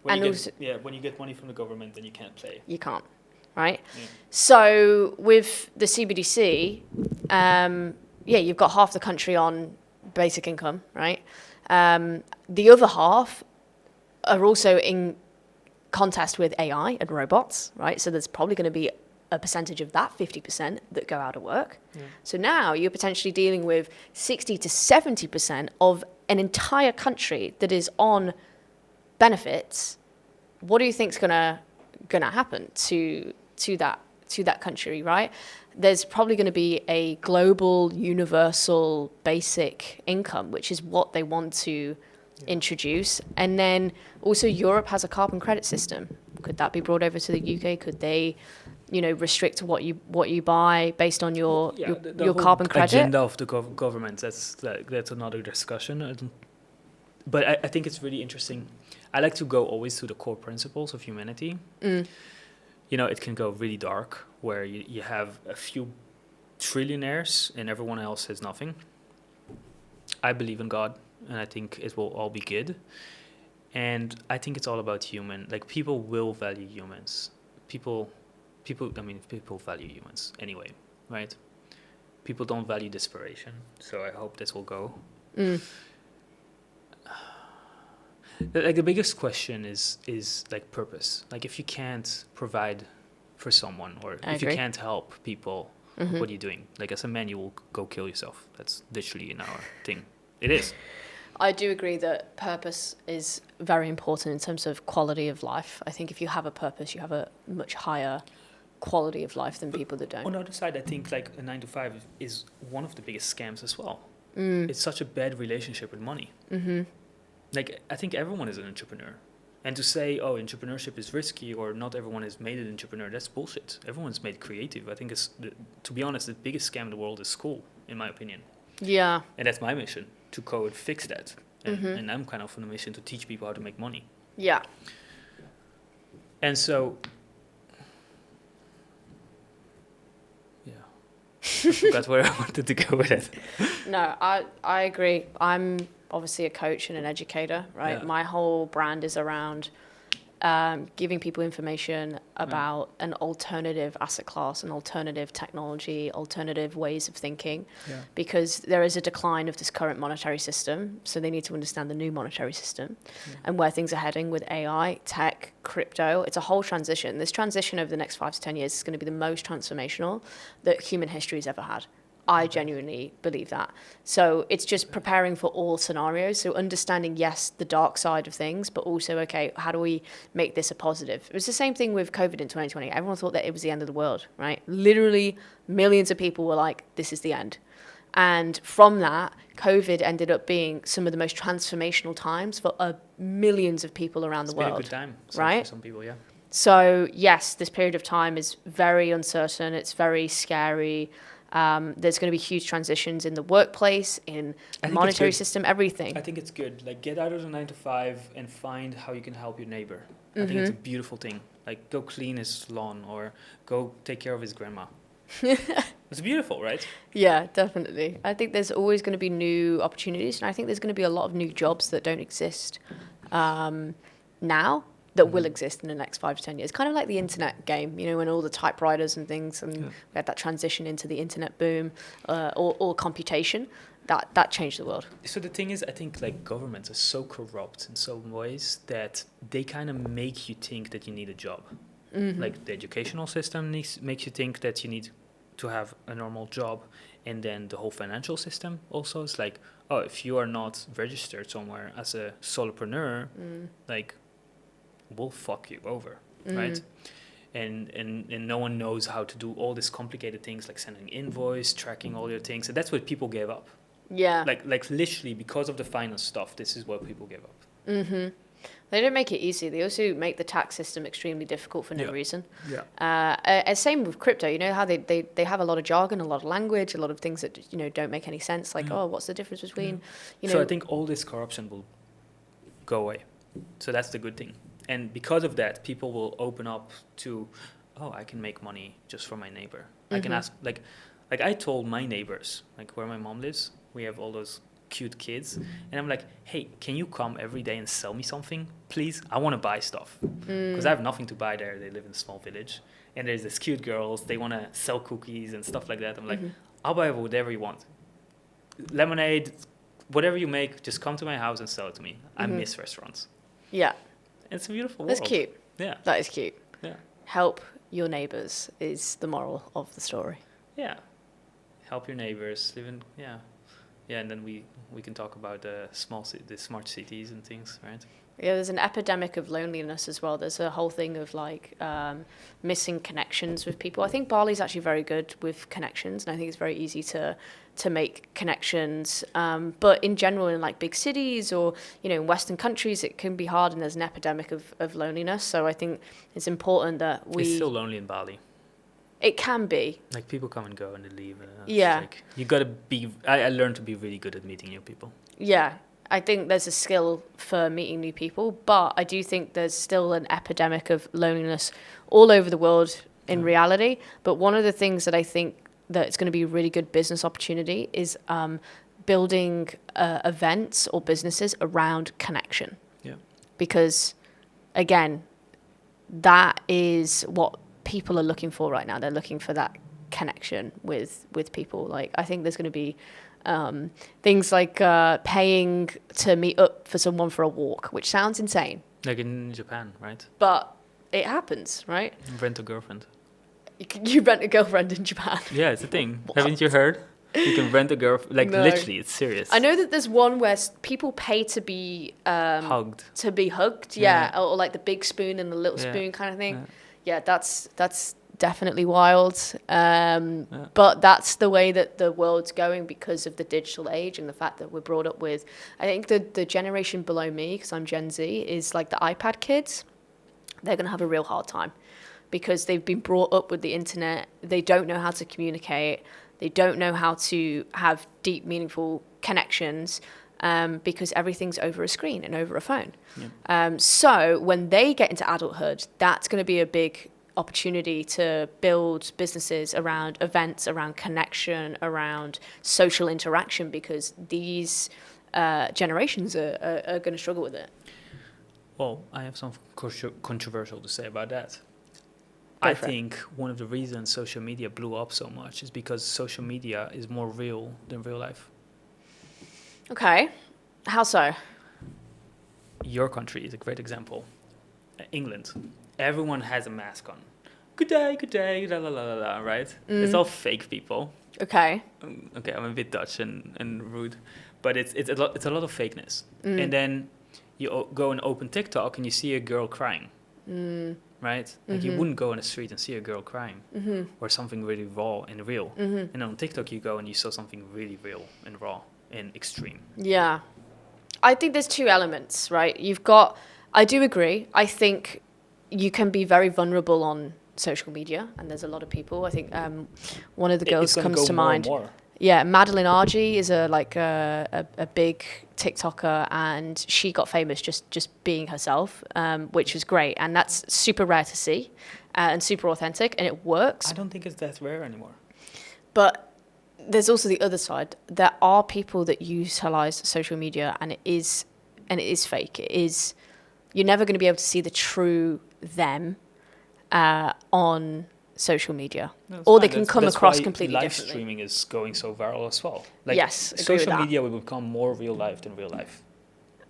When you get money from the government, then you can't play. You can't, right? Yeah. So with the CBDC, you've got half the country on basic income, right? The other half are also in contest with AI and robots, right? So there's probably going to be a percentage of that 50% that go out of work. Yeah. So now you're potentially dealing with 60 to 70% of an entire country that is on benefits. What do you think's gonna happen to that country, right? There's probably going to be a global, universal, basic income, which is what they want to introduce. And then also Europe has a carbon credit system. Could that be brought over to the UK? Could they, restrict what you buy based on your carbon credit? Agenda of the government. That's another discussion. But I think it's really interesting. I like to go always to the core principles of humanity. It can go really dark, where you have a few trillionaires and everyone else has nothing. I believe in God, and I think it will all be good. And I think it's all about human. Like, people will value humans. People value humans anyway, right? People don't value desperation, so I hope this will go. Like, the biggest question is like purpose. Like, if you can't provide for someone, or if you can't help people, what are you doing? Like, as a man, you will go kill yourself. That's literally in our thing. It is. I do agree that purpose is very important in terms of quality of life. I think if you have a purpose, you have a much higher quality of life than people that don't. On the other side, I think like a 9-to-5 is one of the biggest scams as well. It's such a bad relationship with money. Like, I think everyone is an entrepreneur. And to say, entrepreneurship is risky, or not everyone has made an entrepreneur, that's bullshit. Everyone's made creative. I think to be honest, the biggest scam in the world is school, in my opinion. Yeah. And that's my mission, to go and fix that. And I'm kind of on a mission to teach people how to make money. Yeah. And so, I forgot where I wanted to go with it. No, I agree. I'm obviously a coach and an educator, right? Yeah. My whole brand is around giving people information about an alternative asset class, an alternative technology, alternative ways of thinking, because there is a decline of this current monetary system. So they need to understand the new monetary system and where things are heading with AI, tech, crypto. It's a whole transition. This transition over the next 5 to 10 years is going to be the most transformational that human history has ever had. I genuinely believe that. So it's just preparing for all scenarios. So understanding, yes, the dark side of things, but also, okay, how do we make this a positive? It was the same thing with COVID in 2020. Everyone thought that it was the end of the world, right? Literally millions of people were like, this is the end. And from that, COVID ended up being some of the most transformational times for millions of people around the world. It's been a good time, right? For some people, yeah. So yes, this period of time is very uncertain. It's very scary. There's going to be huge transitions in the workplace, in the monetary system, everything. I think it's good. Like, get out of the 9-to-5 and find how you can help your neighbor. I think it's a beautiful thing. Like, go clean his lawn or go take care of his grandma. It's beautiful, right? Yeah, definitely. I think there's always going to be new opportunities, and I think there's going to be a lot of new jobs that don't exist now, that will exist in the next 5 to 10 years. Kind of like the internet game, when all the typewriters and things, and we had that transition into the internet boom, or computation. that changed the world. So the thing is, I think like governments are so corrupt in some ways that they kind of make you think that you need a job. Like the educational system makes you think that you need to have a normal job, and then the whole financial system also is like, oh, if you are not registered somewhere as a solopreneur, like we'll fuck you over, right? And no one knows how to do all these complicated things like sending invoice, tracking all your things, and that's what people gave up. Yeah. Like literally because of the finance stuff, this is what people give up. They don't make it easy. They also make the tax system extremely difficult for no reason. Yeah. Same with crypto. You know how they have a lot of jargon, a lot of language, a lot of things that, you know, don't make any sense. Like, oh, what's the difference between, you know... So I think all this corruption will go away. So that's the good thing. And because of that, people will open up to, oh, I can make money just from my neighbor. I can ask, like I told my neighbors, like where my mom lives, we have all those cute kids, and I'm like, hey, can you come every day and sell me something, please? I want to buy stuff because I have nothing to buy there. They live in a small village, and there's these cute girls. They want to sell cookies and stuff like that. I'm like, I'll buy whatever you want, lemonade, whatever you make. Just come to my house and sell it to me. I miss restaurants. Yeah, it's a beautiful world. That's cute. Yeah, that is cute. Yeah, help your neighbors is the moral of the story. Yeah, help your neighbors live in. Yeah, and then we can talk about the smart cities and things, right? Yeah, there's an epidemic of loneliness as well. There's a whole thing of like missing connections with people. I think Bali's actually very good with connections, and I think it's very easy to make connections. But in general, in like big cities or, you know, in Western countries, it can be hard, and there's an epidemic of loneliness. So I think it's important that It's still lonely in Bali. It can be. Like, people come and go and they leave. Yeah. Like, you got to be... I learned to be really good at meeting new people. Yeah. I think there's a skill for meeting new people, but I do think there's still an epidemic of loneliness all over the world in reality. But one of the things that I think that it's going to be a really good business opportunity is building events or businesses around connection. Yeah. Because, again, that is what people are looking for right now. They're looking for that connection with people. Like, I think there's going to be things like paying to meet up for someone for a walk, which sounds insane. Like in Japan, right? But it happens, right? Rent a girlfriend. You rent a girlfriend in Japan. Yeah, it's a thing. Haven't you heard? You can rent a girlfriend. Like, no. Literally, it's serious. I know that there's one where people pay to be hugged. To be hugged, yeah. Or like the big spoon and the little spoon kind of thing. Yeah, that's definitely wild. But that's the way that the world's going because of the digital age and the fact that we're brought up with. I think the generation below me, because I'm Gen Z, is like the iPad kids. They're going to have a real hard time because they've been brought up with the internet. They don't know how to communicate. They don't know how to have deep, meaningful connections because everything's over a screen and over a phone. Yeah. So when they get into adulthood, that's going to be a big opportunity to build businesses around events, around connection, around social interaction, because these generations are going to struggle with it. Well, I have something controversial to say about that. Go I for it. think one of the reasons social media blew up so much is because social media is more real than real life. Okay. How so? Your country is a great example. England. Everyone has a mask on. Good day, la la la la, right? It's all fake people. Okay. Okay, I'm a bit Dutch and rude, but it's a lot of fakeness. And then you go and open TikTok and you see a girl crying, right? Like, you wouldn't go on the street and see a girl crying or something really raw and real. And on TikTok you go and you saw something really real and raw and extreme. Yeah. I think there's two elements, right? I do agree. I think you can be very vulnerable on social media, and there's a lot of people. I think one of the girls comes to mind. More. Yeah, Madeline RG is a big TikToker, and she got famous just being herself, which was great, and that's super rare to see, and super authentic, and it works. I don't think it's that rare anymore. But there's also the other side. There are people that utilize social media, and it is fake. You're never going to be able to see the true them on social media, No, or fine. they can come That's across why completely live differently. streaming is going so viral as well. Like, Yes, agree with social that. media will become more real life than real life.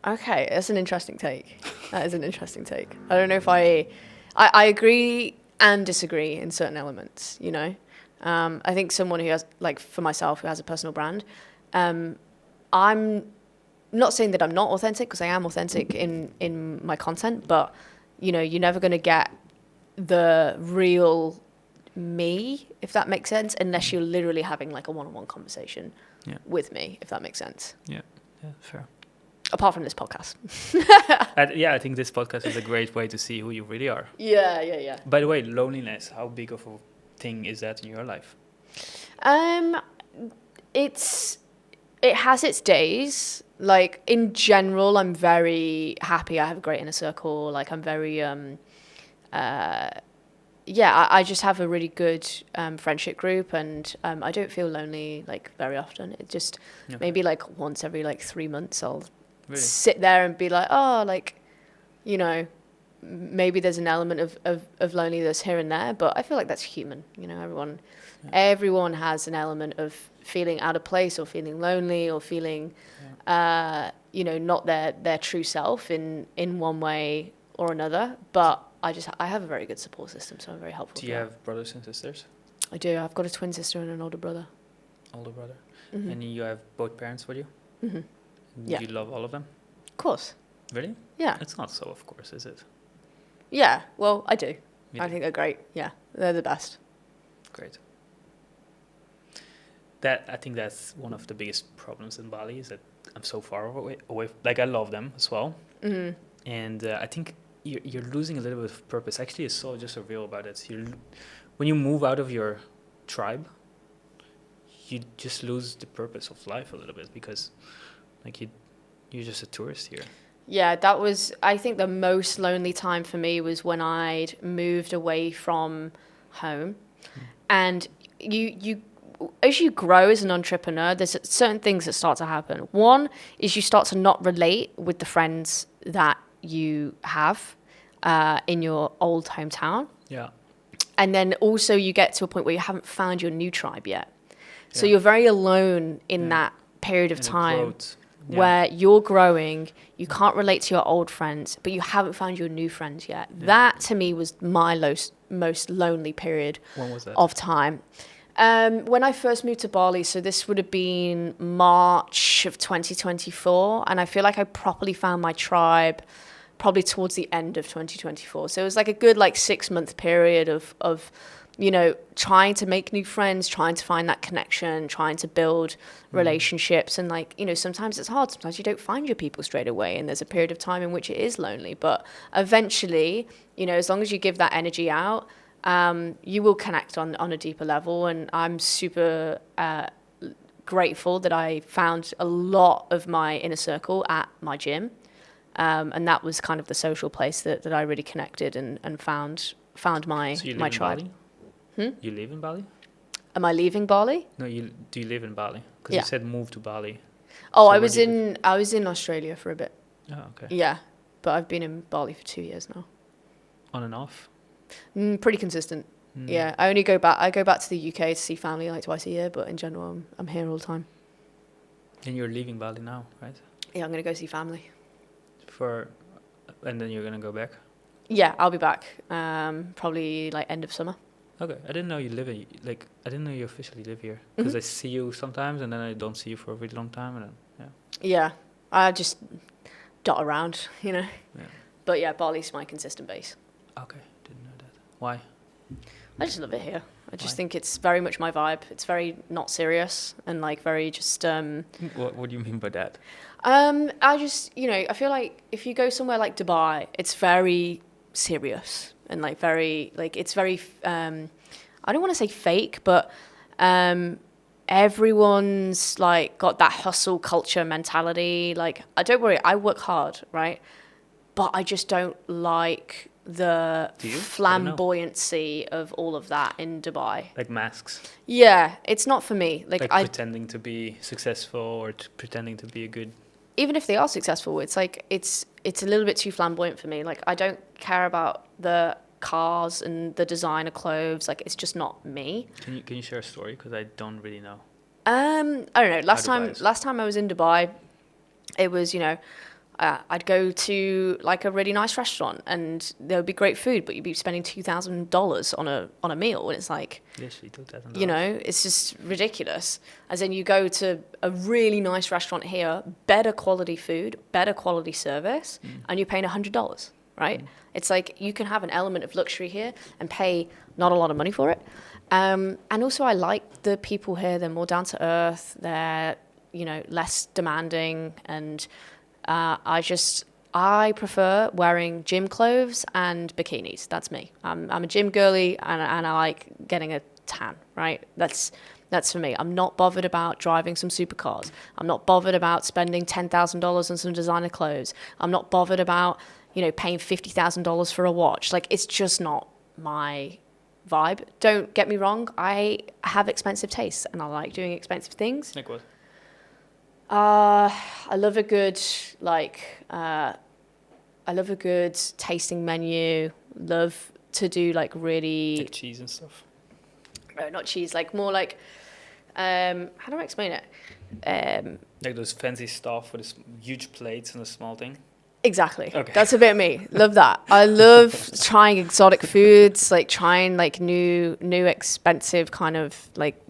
Okay, that's an interesting take. That is an interesting take. I don't know if I agree and disagree in certain elements, you know. I think someone who has, like for myself, who has a personal brand, I'm not saying that I'm not authentic, because I am authentic in my content, but, you know, you're never going to get the real me, if that makes sense, unless you're literally having like a one-on-one conversation with me, if that makes sense. Yeah, fair. Apart from this podcast. I think this podcast is a great way to see who you really are. Yeah. By the way, loneliness, how big of a thing is that in your life? It has its days. Like, in general, I'm very happy. I have a great inner circle. Like, I'm very, I just have a really good friendship group, and I don't feel lonely, like, very often. It just, maybe, like, once every, like, 3 months, I'll sit there and be like, oh, like, you know, maybe there's an element of loneliness here and there, but I feel like that's human. You know, everyone has an element of feeling out of place, or feeling lonely, or feeling, you know, not their true self in one way or another. But I have a very good support system, so I'm very helpful. Do you have brothers and sisters? I do. I've got a twin sister and an older brother. Older brother. Mm-hmm. And you have both parents with you? Mm-hmm. Yeah. You love all of them? Of course. Really? Yeah. It's not so, of course, is it? Yeah. Well, I do. I do. think they're great. Yeah. They're the best. Great. I think that's one of the biggest problems in Bali, is that I'm so far away. Like, I love them as well. Mm-hmm. And I think you're losing a little bit of purpose. Actually, I saw just a reel about it. When you move out of your tribe, you just lose the purpose of life a little bit, because like you're just a tourist here. Yeah, that was, I think, the most lonely time for me was when I'd moved away from home. And you as you grow as an entrepreneur, there's certain things that start to happen. One is you start to not relate with the friends that you have in your old hometown. Yeah. And then also you get to a point where you haven't found your new tribe yet. So you're very alone in that period of time where you're growing, you can't relate to your old friends, but you haven't found your new friends yet. Yeah. That, to me, was my most lonely period of time. When I first moved to Bali, so this would have been March of 2024, and I feel like I properly found my tribe probably towards the end of 2024. So it was like a good 6-month period of you know, trying to make new friends, trying to find that connection, trying to build relationships. And you know, sometimes it's hard. Sometimes you don't find your people straight away, and there's a period of time in which it is lonely. But eventually, you know, as long as you give that energy out, you will connect on a deeper level. And I'm super grateful that I found a lot of my inner circle at my gym. And that was kind of the social place that I really connected and found my tribe. Bali? You live in Bali? Am I leaving Bali? No, do you live in Bali? Because you said move to Bali. Oh, so I was in Australia for a bit. Oh, okay. Yeah, but I've been in Bali for 2 years now. On and off? Pretty consistent. Yeah, I go back to the UK to see family twice a year, but in general, I'm here all the time. And you're leaving Bali now, right? Yeah, I'm going to go see family. And then you're going to go back? Yeah, I'll be back probably end of summer. Okay, I didn't know you live I didn't know you officially live here, because I see you sometimes and then I don't see you for a really long time, and then Yeah, I just dot around, you know. Yeah. But yeah, Bali's my consistent base. Okay, didn't know that. Why? I just love it here. I just think it's very much my vibe. It's very not serious and very just. What do you mean by that? I just, you know, I feel like if you go somewhere like Dubai, it's very serious and it's very. I don't want to say fake, but everyone's got that hustle culture mentality. Don't worry, I work hard, right? But I just don't like the flamboyancy of all of that in Dubai. Like masks. Yeah, it's not for me. Pretending to be successful or pretending to be a good. Even if they are successful, it's it's a little bit too flamboyant for me. I don't care about the cars and the designer clothes. Like, it's just not me. Can you share a story? Because I don't really know. I don't know. Last Dubai time I was in Dubai, it was, I'd go to like a really nice restaurant and there would be great food, but you'd be spending $2,000 on a meal, and it's like, Literally $2,000. it's just ridiculous. As in, you go to a really nice restaurant here, better quality food, better quality service, and you're paying $100, right? It's like you can have an element of luxury here and pay not a lot of money for it. And also, I like the people here. They're more down to earth. They're less demanding, and I prefer wearing gym clothes and bikinis. That's me. I'm a gym girly, and I like getting a tan, right? That's for me. I'm not bothered about driving some supercars. I'm not bothered about spending $10,000 on some designer clothes. I'm not bothered about, paying $50,000 for a watch. Like, it's just not my vibe. Don't get me wrong. I have expensive tastes, and I like doing expensive things. Like what? I love a good tasting menu. Love to do like really Like cheese and stuff. No, not cheese. Like more like how do I explain it? Like those fancy stuff with this huge plates and a small thing. Exactly. Okay. That's a bit of me. Love that. I love trying exotic foods, like trying like new expensive kind of like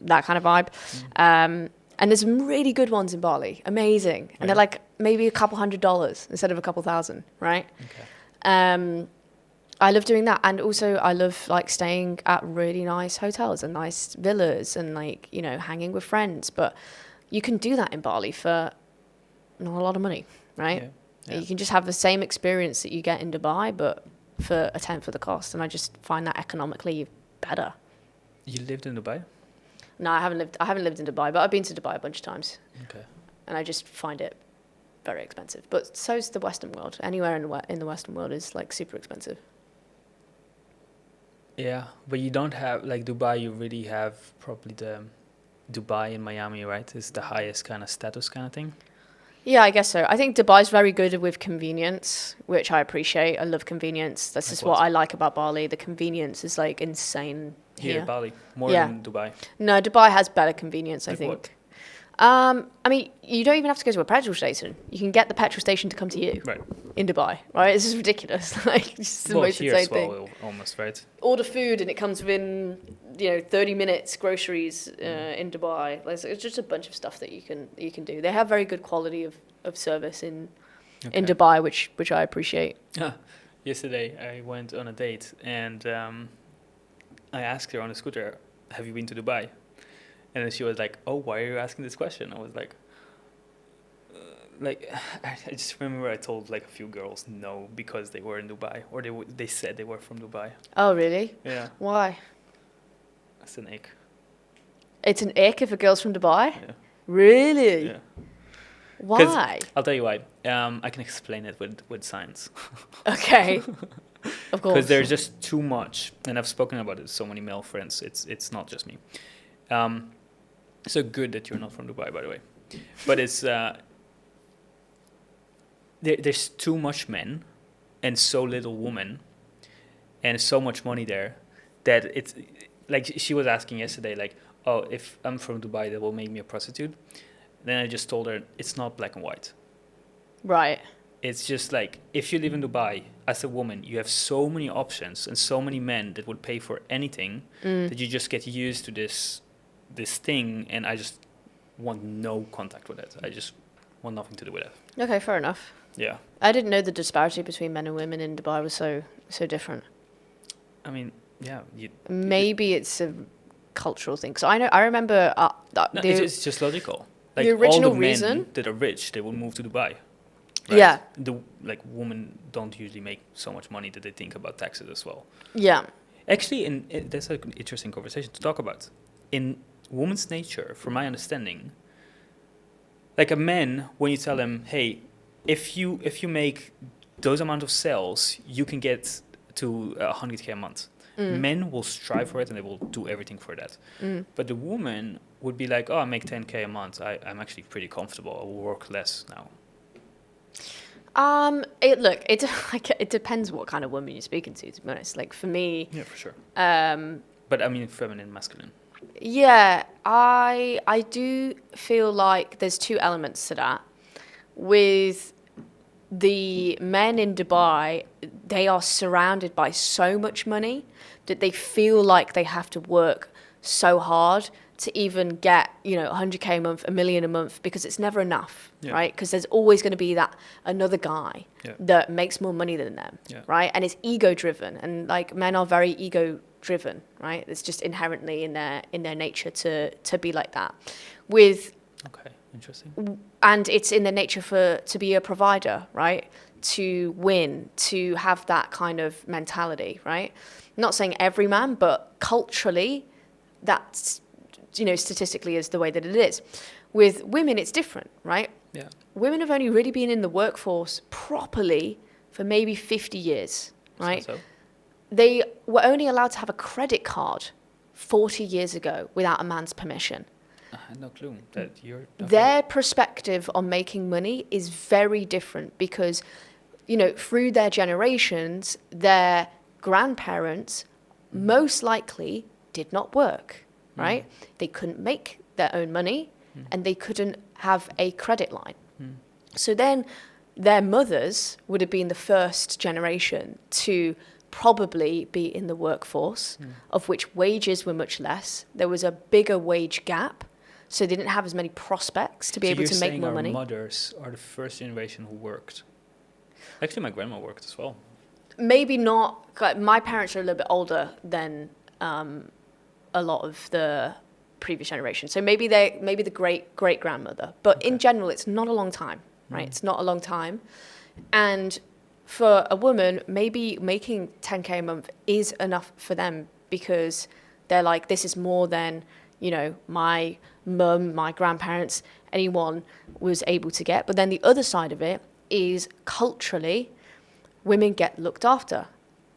that kind of vibe. And there's some really good ones in Bali. Amazing. And they're like maybe a couple $100 instead of a couple thousand, right? Okay. I love doing that. And also I love like staying at really nice hotels and nice villas and like, hanging with friends. But you can do that in Bali for not a lot of money, right? Yeah. You can just have the same experience that you get in Dubai, but for a tenth of the cost. And I just find that economically better. You lived in Dubai? No, I haven't lived in Dubai, but I've been to Dubai a bunch of times. Okay. And I just find it very expensive. But so's the Western world. Anywhere in the Western world is like super expensive. Yeah, but you don't have like Dubai. You really have probably the Dubai and Miami, right? Is the highest kind of status kind of thing. Yeah, I guess so. I think Dubai's very good with convenience, which I appreciate. I love convenience. That's just what I like about Bali. The convenience is like insane here. Bali, more than Dubai. No, Dubai has better convenience, I think. What? I mean, you don't even have to go to a petrol station. You can get the petrol station to come to you. Right. In Dubai, right? This is ridiculous. Like, it's the most insane thing. Almost, right? Order food and it comes within, 30 minutes. Groceries in Dubai. It's just a bunch of stuff that you can do. They have very good quality of service in Dubai, which I appreciate. Yesterday, I went on a date and I asked her on a scooter, "Have you been to Dubai?" And then she was like, "Oh, why are you asking this question?" I was like, I just remember I told like a few girls no because they were in Dubai or they said they were from Dubai. Oh, really? Yeah. Why? That's an ick. It's an ick if a girl's from Dubai? Yeah. Really? Yeah. Why? I'll tell you why. I can explain it with science. Okay. Of course. Because there's just too much, and I've spoken about it to so many male friends. It's not just me. So good that you're not from Dubai, by the way. But it's there's too much men and so little women and so much money there that it's like she was asking yesterday, like, oh, if I'm from Dubai, that will make me a prostitute. Then I just told her it's not black and white. Right. It's just like if you live in Dubai as a woman, you have so many options and so many men that would pay for anything that you just get used to this thing, and I just want no contact with it. I just want nothing to do with it. Okay, fair enough. Yeah. I didn't know the disparity between men and women in Dubai was so different. I mean, yeah. Maybe it's a cultural thing. So I remember it's just logical. Like the original all the men reason that are rich, they will move to Dubai. Right? Yeah. Women don't usually make so much money that they think about taxes as well. Yeah. Actually, that's an interesting conversation to talk about. In woman's nature, from my understanding, like a man, when you tell him, hey, if you make those amount of sales, you can get to 100K a month. Men will strive for it and they will do everything for that. But the woman would be like, oh, I make 10K a month. I'm actually pretty comfortable. I will work less now. It depends what kind of woman you're speaking to be honest. Like for me, Yeah, for sure. But I mean, feminine, masculine. yeah, I do feel like there's two elements to that. With the men in Dubai, they are surrounded by so much money that they feel like they have to work so hard to even get, 100K a month, 1 million a month, because it's never enough, right? Because there's always going to be that another guy that makes more money than them, right? And it's ego driven, and like men are very ego driven, right? It's just inherently in their nature to be like that. Okay, interesting. And it's in their nature to be a provider, right? To win, to have that kind of mentality, right? I'm not saying every man, but culturally, that's, statistically is the way that it is. With women, it's different, right? Yeah. Women have only really been in the workforce properly for maybe 50 years, right? So. They were only allowed to have a credit card 40 years ago without a man's permission. I had no clue that you're... Their perspective on making money is very different because, through their generations, their grandparents most likely did not work, right? They couldn't make their own money and they couldn't have a credit line. So then their mothers would have been the first generation to probably be in the workforce, of which wages were much less. There was a bigger wage gap. So they didn't have as many prospects to be able to make more money. Our mothers are the first generation who worked. Actually, my grandma worked as well. Maybe not. My parents are a little bit older than a lot of the previous generation. So maybe the great grandmother. But in general, it's not a long time, right? It's not a long time. And for a woman, maybe making 10K a month is enough for them because they're like, this is more than, my mum, my grandparents, anyone was able to get. But then the other side of it is culturally, women get looked after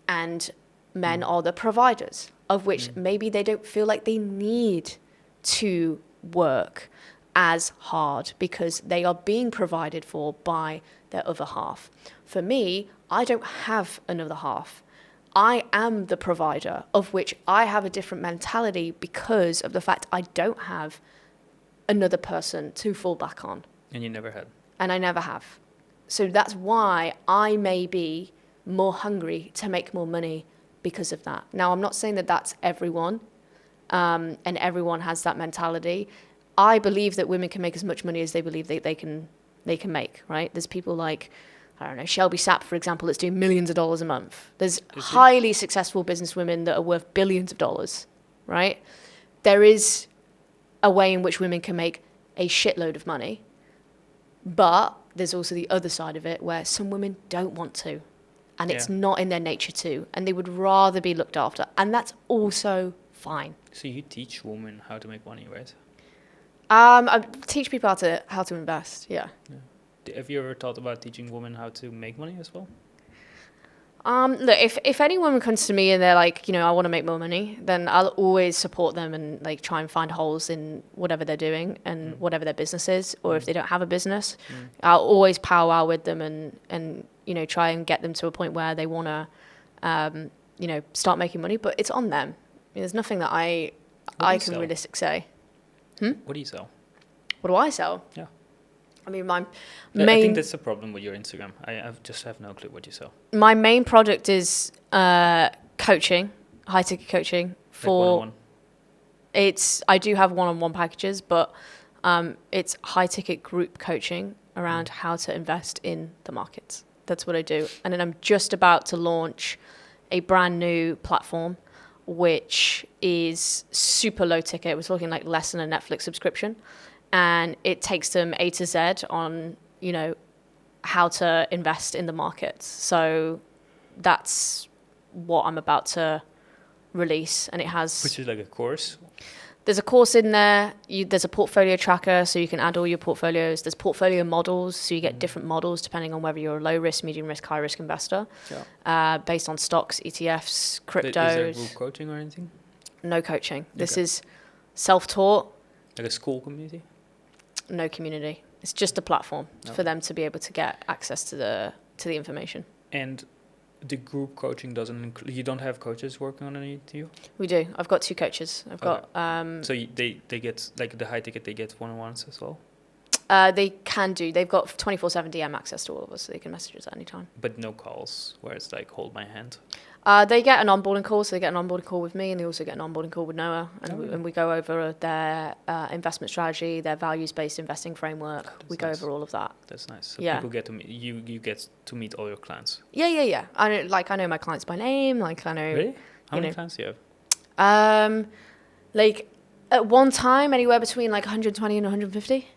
and men are the providers, of which maybe they don't feel like they need to work as hard because they are being provided for by their other half. For me, I don't have another half. I am the provider, of which I have a different mentality because of the fact I don't have another person to fall back on. And you never had. And I never have. So that's why I may be more hungry to make more money because of that. Now, I'm not saying that that's everyone, and everyone has that mentality. I believe that women can make as much money as they believe they can make, right? There's people like, I don't know, Shelby Sapp, for example, that's doing millions of dollars a month. There's highly successful businesswomen that are worth billions of dollars, right? There is a way in which women can make a shitload of money, but there's also the other side of it where some women don't want to, and it's not in their nature to, and they would rather be looked after, and that's also fine. So you teach women how to make money, right? I teach people how to invest, yeah. Have you ever thought about teaching women how to make money as well? Look, if any woman comes to me and they're like, I want to make more money, then I'll always support them and like try and find holes in whatever they're doing and whatever their business is, or if they don't have a business, I'll always powwow with them and try and get them to a point where they want to, start making money. But it's on them. There's nothing that I can realistically say. What do you sell? What do I sell? Yeah. I mean, my I main... think that's the problem with your Instagram. I just have no clue what you sell. My main product is coaching, high-ticket coaching. For like one-on-one? I do have one-on-one packages, but it's high-ticket group coaching around how to invest in the markets. That's what I do. And then I'm just about to launch a brand new platform, which is super low ticket. We're talking like less than a Netflix subscription. And it takes them A to Z on, how to invest in the markets. So that's what I'm about to release. And it has... Which is like a course? There's a course in there. There's a portfolio tracker, so you can add all your portfolios. There's portfolio models, so you get different models depending on whether you're a low risk, medium risk, high risk investor, based on stocks, ETFs, cryptos. Is there group coaching or anything? No coaching. This is self-taught. Like a school community? No community. It's just a platform for them to be able to get access to the information. And the group coaching doesn't include, you don't have coaches working underneath you? We do. I've got 2 coaches. I've got. So they get, like the high ticket, they get one-on-ones as well? They can do. They've got 24/7 DM access to all of us, so they can message us at any time. But no calls where it's like, hold my hand? They get an onboarding call, so they get an onboarding call with me, and they also get an onboarding call with Noah, and we go over their investment strategy, their values-based investing framework. We go over all of that. That's nice. So people get to meet you. You get to meet all your clients. Yeah. I know my clients by name. Like I know. Really? How many clients do you have? Like at one time, anywhere between like 120 and 150.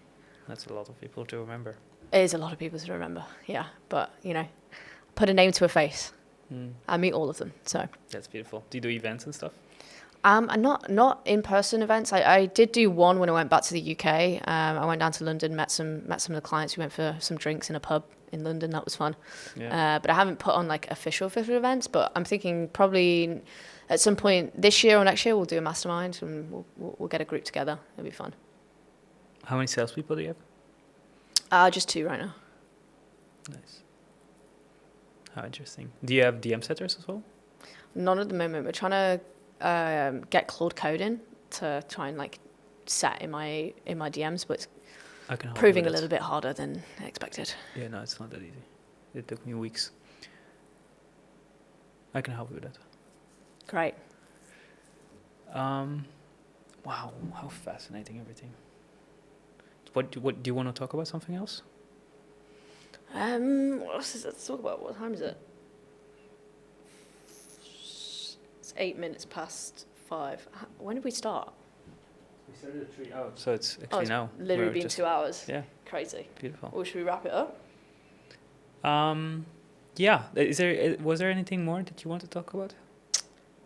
That's a lot of people to remember. It is a lot of people to remember. Yeah, but put a name to a face. I meet all of them, so that's beautiful. Do you do events and stuff? Not in-person events. I did do one when I went back to the UK. I went down to London, met some of the clients. We went for some drinks in a pub in London. That was fun. Yeah. But I haven't put on like official events. But I'm thinking probably at some point this year or next year we'll do a mastermind and we'll get a group together. It'll be fun. How many salespeople do you have? Just 2 right now. Nice. How interesting. Do you have DM setters as well? None at the moment. We're trying to get Claude Code in to try and like set in my DMs, but it's proving a little bit harder than expected. Yeah, no, it's not that easy. It took me weeks. I can help you with that. Great. Wow, how fascinating everything. What do you want to talk about? Something else? What else is there to talk about? What time is it? It's 8 minutes past 5. When did we start? We started at 3. Oh, so it's actually now. Literally been 2 hours. Yeah. Crazy. Beautiful. Or should we wrap it up? Yeah. Was there anything more that you want to talk about?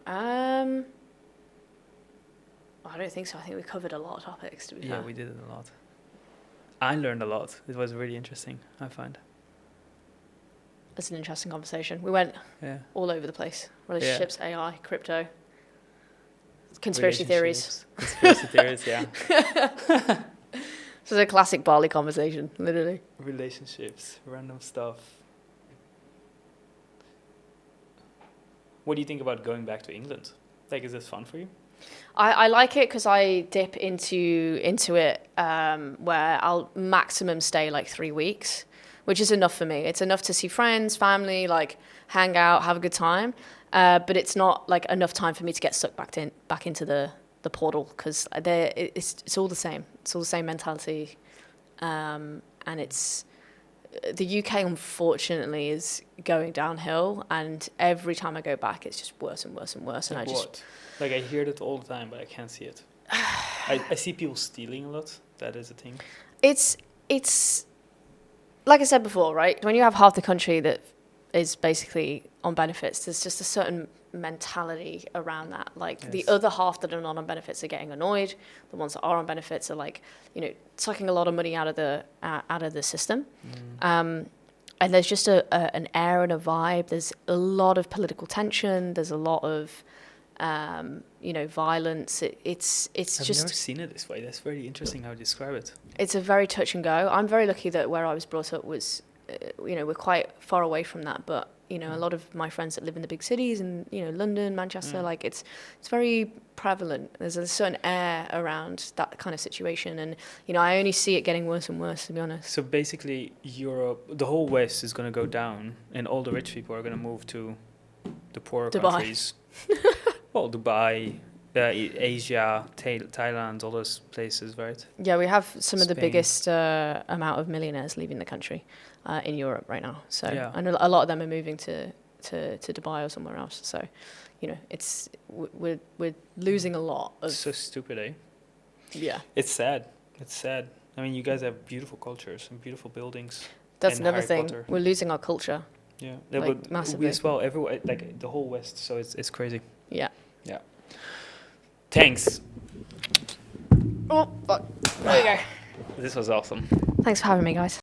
I don't think so. I think we covered a lot of topics, to be fair. Yeah, we did it a lot. I learned a lot. It was really interesting, I find. It's an interesting conversation. We went all over the place. Relationships, AI, crypto, conspiracy theories. Conspiracy theories, yeah. This is a classic Bali conversation, literally. Relationships, random stuff. What do you think about going back to England? Like, is this fun for you? I like it because I dip into it where I'll maximum stay like 3 weeks, which is enough for me. It's enough to see friends, family, like hang out, have a good time. But it's not like enough time for me to get sucked back into the portal because it's all the same. It's all the same mentality, and it's the UK unfortunately is going downhill, and every time I go back, it's just worse and worse and worse. Like what? Like I hear it all the time, but I can't see it. I see people stealing a lot. That is a thing. It's like I said before, right? When you have half the country that is basically on benefits, there's just a certain mentality around that. Like the other half that are not on benefits are getting annoyed. The ones that are on benefits are like, sucking a lot of money out of the system. And there's just an air and a vibe. There's a lot of political tension. There's a lot of violence. It's I've just. I've never seen it this way. That's very interesting how you describe it. It's a very touch and go. I'm very lucky that where I was brought up was, we're quite far away from that. But a lot of my friends that live in the big cities and London, Manchester, like it's very prevalent. There's a certain air around that kind of situation, and I only see it getting worse and worse, to be honest. So basically, Europe, the whole West is going to go down, and all the rich people are going to move to the poorer countries. Well, Dubai, Asia, Thailand, all those places, right? Yeah, we have some of the biggest amount of millionaires leaving the country in Europe right now. So I know a lot of them are moving to Dubai or somewhere else. So, we're losing a lot. It's so stupid, eh? Yeah. It's sad. It's sad. I mean, you guys have beautiful cultures and beautiful buildings. That's another thing. We're losing our culture. Yeah, but massively. We as well. Everywhere, like the whole West. So it's crazy. Yeah. Yeah. Thanks. Oh, fuck. There you go. This was awesome. Thanks for having me, guys.